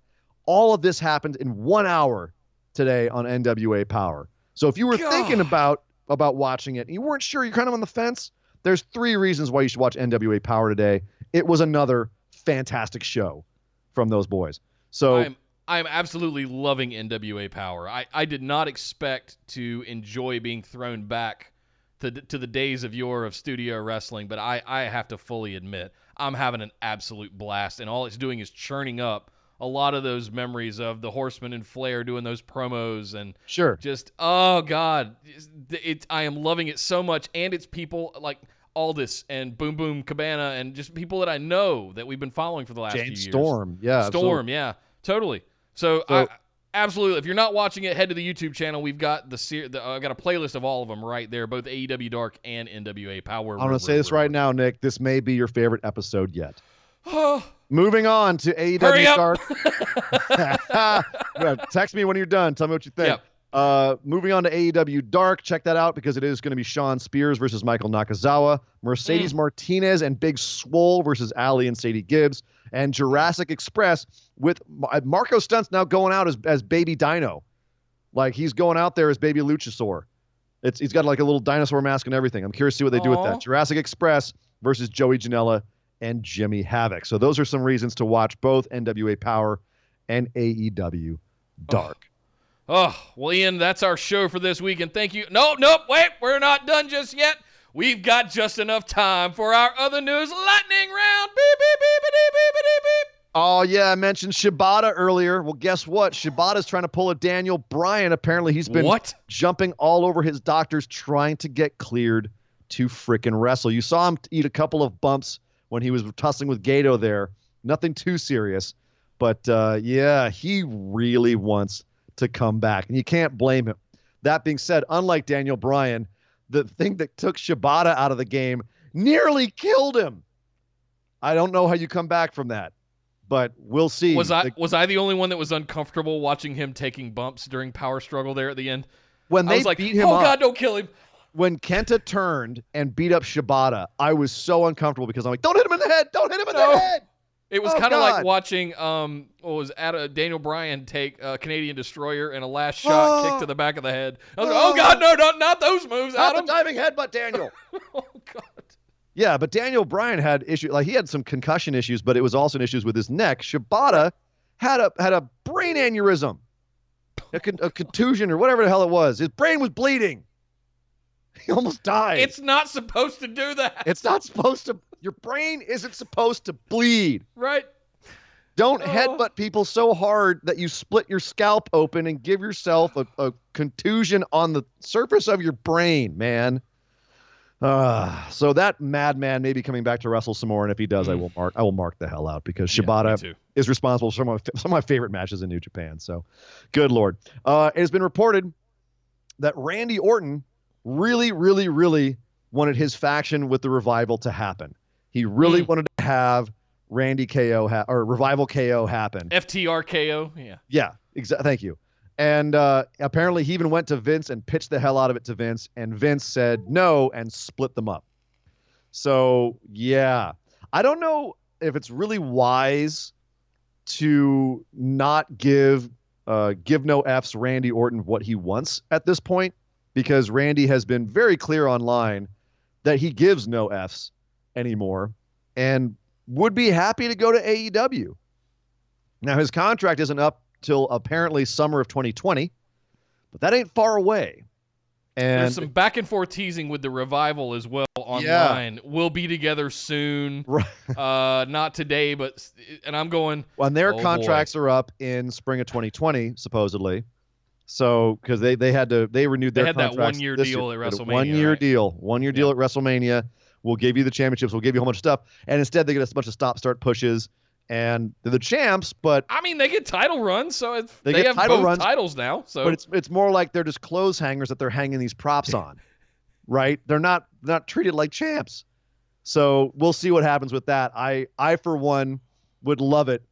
All of this happened in 1 hour today on NWA Power. So if you were thinking about watching it and you weren't sure, you're kind of on the fence, there's 3 reasons why you should watch NWA Power today. It was another fantastic show from those boys. So I'm absolutely loving NWA Power. I did not expect to enjoy being thrown back to the days of yore of studio wrestling, but I have to fully admit I'm having an absolute blast, and all it's doing is churning up a lot of those memories of the Horsemen and Flair doing those promos, and just oh god, I am loving it so much, and it's people like Aldis and Boom Boom Cabana and just people that I know that we've been following for the last few years. Storm, yeah, Storm, yeah, totally. So absolutely, if you're not watching it, head to the YouTube channel. We've got got a playlist of all of them right there, both AEW Dark and NWA Power. I'm going to say this right now, Nick. This may be your favorite episode yet. Moving on to AEW Hurry up. Dark. Text me when you're done. Tell me what you think. Moving on to AEW Dark. Check that out because it is going to be Shawn Spears versus Michael Nakazawa, Mercedes Martinez and Big Swole versus Ali and Sadie Gibbs, and Jurassic Express with Marco Stunt's now going out as Baby Dino. Like, he's going out there as Baby Luchasaur. He's got like a little dinosaur mask and everything. I'm curious to see what they do with that. Jurassic Express versus Joey Janela and Jimmy Havoc. So those are some reasons to watch both NWA Power and AEW Dark. Well, Ian, that's our show for this week, and thank you. Nope, wait, we're not done just yet. We've got just enough time for our other news lightning round. Beep, beep, beep, beep, beep, beep, beep. Oh, yeah, I mentioned Shibata earlier. Well, guess what? Shibata's trying to pull a Daniel Bryan. Apparently, he's been jumping all over his doctors trying to get cleared to frickin' wrestle. You saw him eat a couple of bumps when he was tussling with Gato there. Nothing too serious. But, yeah, he really wants to come back, and you can't blame him. That being said, unlike Daniel Bryan, the thing that took Shibata out of the game nearly killed him. I don't know how you come back from that, but we'll see. Was I the only one that was uncomfortable watching him taking bumps during Power Struggle there at the end? When they beat him up, God, don't kill him. When Kenta turned and beat up Shibata, I was so uncomfortable because I'm like, don't hit him in the head! Don't hit him in the head! It was kind of like watching Daniel Bryan take Canadian Destroyer and a last shot kick to the back of the head. I was like, oh God, no, not those moves, Adam. Not the diving headbutt, Daniel. Oh God. Yeah, but Daniel Bryan had issues. Like, he had some concussion issues, but it was also issues with his neck. Shibata had a brain aneurysm, a contusion or whatever the hell it was. His brain was bleeding. He almost died. It's not supposed to do that. It's not supposed to. Your brain isn't supposed to bleed. Right. Don't headbutt people so hard that you split your scalp open and give yourself a contusion on the surface of your brain, man. So that madman may be coming back to wrestle some more, and if he does, I will mark the hell out because Shibata is responsible for some of my favorite matches in New Japan. So, good Lord. It has been reported that Randy Orton really, really, really wanted his faction with the Revival to happen. He really wanted to have Randy KO or Revival KO happen. FTR KO, yeah. Yeah, exactly. Thank you. And apparently he even went to Vince and pitched the hell out of it to Vince, and Vince said no and split them up. So, yeah. I don't know if it's really wise to not give no Fs Randy Orton what he wants at this point, because Randy has been very clear online that he gives no Fs anymore and would be happy to go to AEW. Now, his contract isn't up till apparently summer of 2020, but that ain't far away. And there's some back and forth teasing with the Revival as well online. Yeah. We'll be together soon. Right. Not today, and I'm going. When their contracts are up in spring of 2020, supposedly. So, because they renewed their contracts. That 1 year deal at WrestleMania. 1 year deal. 1 year deal at WrestleMania. We'll give you the championships. We'll give you a whole bunch of stuff. And instead, they get a bunch of stop-start pushes. And they're the champs, but I mean, they get title runs, so they have both titles now. So, but it's more like they're just clothes hangers that they're hanging these props on, right? They're not treated like champs. So we'll see what happens with that. I for one would love it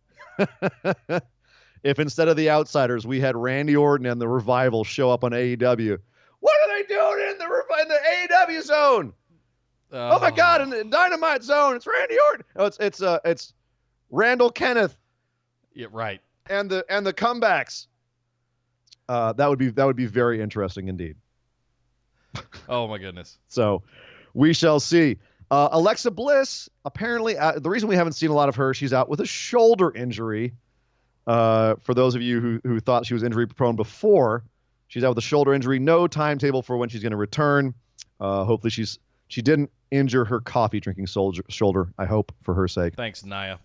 if instead of the Outsiders, we had Randy Orton and the Revival show up on AEW. What are they doing in the AEW zone? Oh my God! In the Dynamite zone, it's Randy Orton. Oh, it's Randall Kenneth. Yeah, right. And the comebacks. That would be very interesting indeed. Oh my goodness. So we shall see. Alexa Bliss, apparently, the reason we haven't seen a lot of her, she's out with a shoulder injury. For those of you who thought she was injury prone before, she's out with a shoulder injury. No timetable for when she's going to return. Hopefully she didn't injure her coffee drinking shoulder. I hope, for her sake. Thanks, Nia.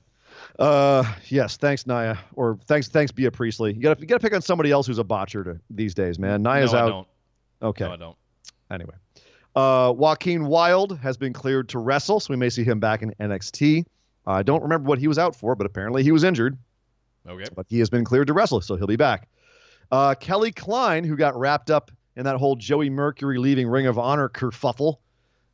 Yes, thanks, Nia, or thanks, Bea Priestley. You gotta pick on somebody else who's a botcher these days, man. Nia's out. I don't. Okay. No, I don't. Anyway, Joaquin Wilde has been cleared to wrestle, so we may see him back in NXT. I don't remember what he was out for, but apparently he was injured. Okay. But he has been cleared to wrestle, so he'll be back. Kelly Klein, who got wrapped up in that whole Joey Mercury leaving Ring of Honor kerfuffle,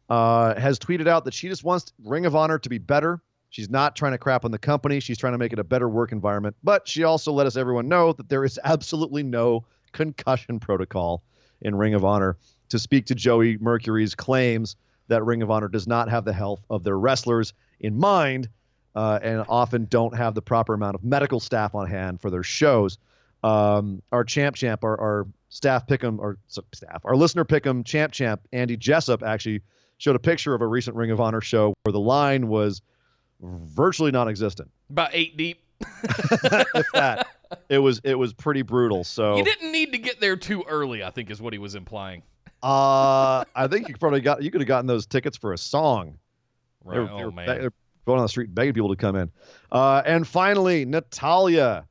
has tweeted out that she just wants Ring of Honor to be better. She's not trying to crap on the company. She's trying to make it a better work environment. But she also let us everyone know that there is absolutely no concussion protocol in Ring of Honor to speak to Joey Mercury's claims that Ring of Honor does not have the health of their wrestlers in mind and often don't have the proper amount of medical staff on hand for their shows. Our champ, our staff pick'em, our listener pick'em champ, Andy Jessup actually showed a picture of a recent Ring of Honor show where the line was virtually non-existent. About 8 deep. If that, it was pretty brutal. So you didn't need to get there too early, I think is what he was implying. I think you could have gotten those tickets for a song. Right. They're going on the street begging people to come in. And finally, Natalya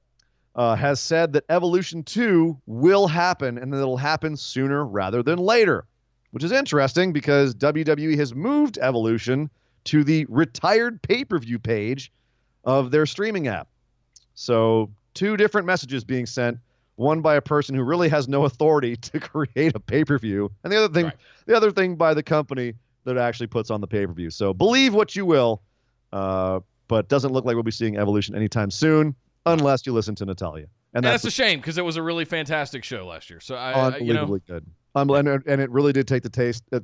has said that Evolution 2 will happen and that it'll happen sooner rather than later, which is interesting because WWE has moved Evolution to the retired pay-per-view page of their streaming app. So 2 different messages being sent, one by a person who really has no authority to create a pay-per-view, and the other thing by the company that actually puts on the pay-per-view. So believe what you will, but doesn't look like we'll be seeing Evolution anytime soon unless you listen to Natalya. And that's a shame because it was a really fantastic show last year. So unbelievably good. And it really did take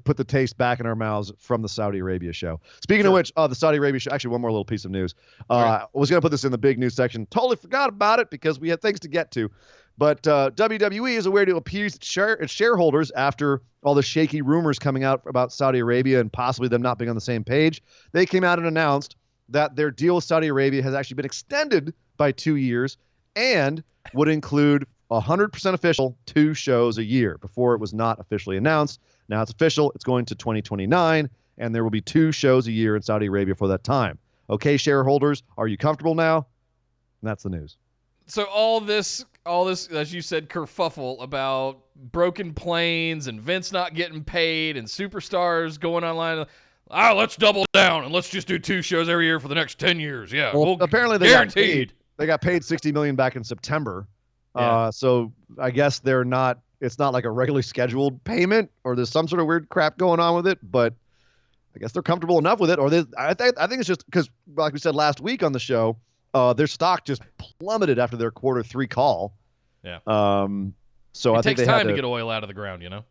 put the taste back in our mouths from the Saudi Arabia show. Speaking of which, the Saudi Arabia show, actually one more little piece of news. I was going to put this in the big news section. Totally forgot about it because we had things to get to. But WWE is a way to appease its shareholders after all the shaky rumors coming out about Saudi Arabia and possibly them not being on the same page. They came out and announced that their deal with Saudi Arabia has actually been extended by 2 years and would include 100% official 2 shows a year. Before it was not officially announced. Now it's official. It's going to 2029, and there will be 2 shows a year in Saudi Arabia for that time. Okay, shareholders, are you comfortable now? And that's the news. So all this, as you said, kerfuffle about broken planes and Vince not getting paid and superstars going online. Let's double down and let's just do 2 shows every year for the next 10 years. Yeah, well apparently they guaranteed. They got paid $60 million back in September. Yeah. So I guess it's not like a regularly scheduled payment or there's some sort of weird crap going on with it, but I guess they're comfortable enough with it. Or I think it's just because, like we said last week on the show, their stock just plummeted after their Q3 call. Yeah. So I think it takes time to get oil out of the ground, you know?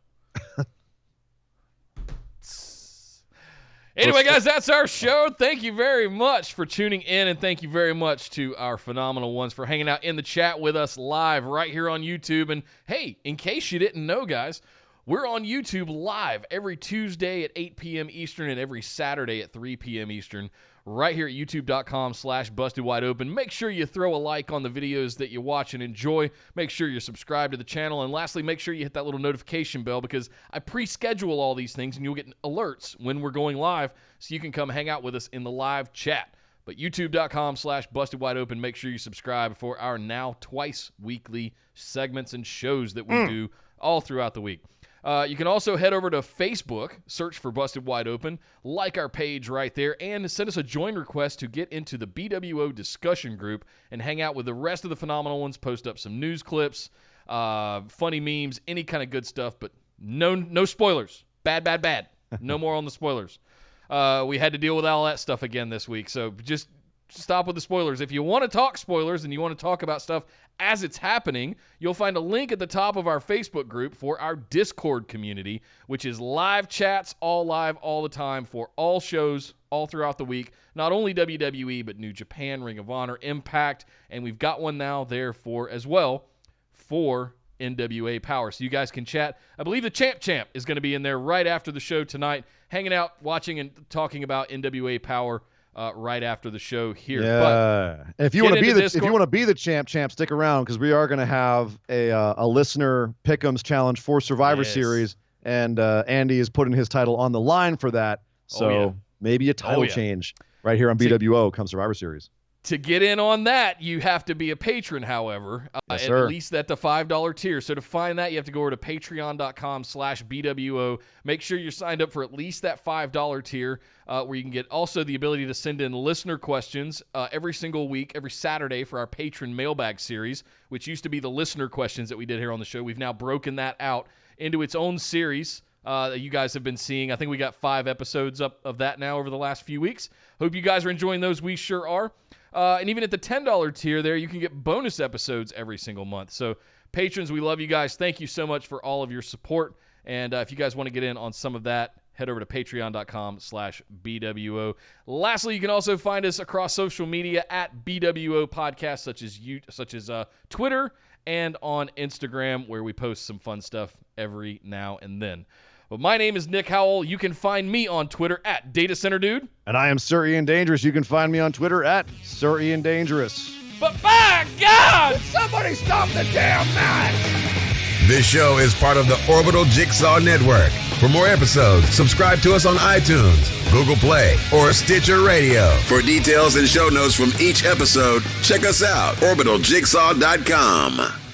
Anyway, guys, that's our show. Thank you very much for tuning in, and thank you very much to our phenomenal ones for hanging out in the chat with us live right here on YouTube. And, hey, in case you didn't know, guys, we're on YouTube live every Tuesday at 8 p.m. Eastern and every Saturday at 3 p.m. Eastern right here at youtube.com/bustedwideopen. Make sure you throw a like on the videos that you watch and enjoy. Make sure you're subscribed to the channel. And lastly, make sure you hit that little notification bell because I pre-schedule all these things and you'll get alerts when we're going live so you can come hang out with us in the live chat. But youtube.com/bustedwideopen. Make sure you subscribe for our now twice weekly segments and shows that we do all throughout the week. You can also head over to Facebook, search for Busted Wide Open, like our page right there, and send us a join request to get into the BWO discussion group and hang out with the rest of the phenomenal ones, post up some news clips, funny memes, any kind of good stuff, but no spoilers. Bad. No more on the spoilers. We had to deal with all that stuff again this week, so just stop with the spoilers. If you want to talk spoilers and you want to talk about stuff as it's happening, you'll find a link at the top of our Facebook group for our Discord community, which is live chats, all live, all the time for all shows all throughout the week. Not only WWE, but New Japan, Ring of Honor, Impact, and we've got one now there for NWA Power. So you guys can chat. I believe the Champ is going to be in there right after the show tonight, hanging out, watching, and talking about NWA Power right after the show here. Yeah. And if you want to be the champ, stick around because we are going to have a listener pick'ems challenge for Survivor Series, and Andy is putting his title on the line for that. So maybe a title change right here on BWO come Survivor Series. To get in on that, you have to be a patron, however, Yes, at sir. least at the $5 tier. So to find that, you have to go over to patreon.com/BWO. Make sure you're signed up for at least that $5 tier, where you can get also the ability to send in listener questions every single week, every Saturday for our patron mailbag series, which used to be the listener questions that we did here on the show. We've now broken that out into its own series that you guys have been seeing. I think we got 5 episodes up of that now over the last few weeks. Hope you guys are enjoying those. We sure are. And even at the $10 tier there, you can get bonus episodes every single month. So patrons, we love you guys. Thank you so much for all of your support. And if you guys want to get in on some of that, head over to patreon.com/BWO. Lastly, you can also find us across social media at BWO Podcast, such as Twitter and on Instagram, where we post some fun stuff every now and then. But my name is Nick Howell. You can find me on Twitter at Data Center Dude. And I am Sir Ian Dangerous. You can find me on Twitter at Sir Ian Dangerous. But by God! Somebody stop the damn match! This show is part of the Orbital Jigsaw Network. For more episodes, subscribe to us on iTunes, Google Play, or Stitcher Radio. For details and show notes from each episode, check us out, orbitaljigsaw.com.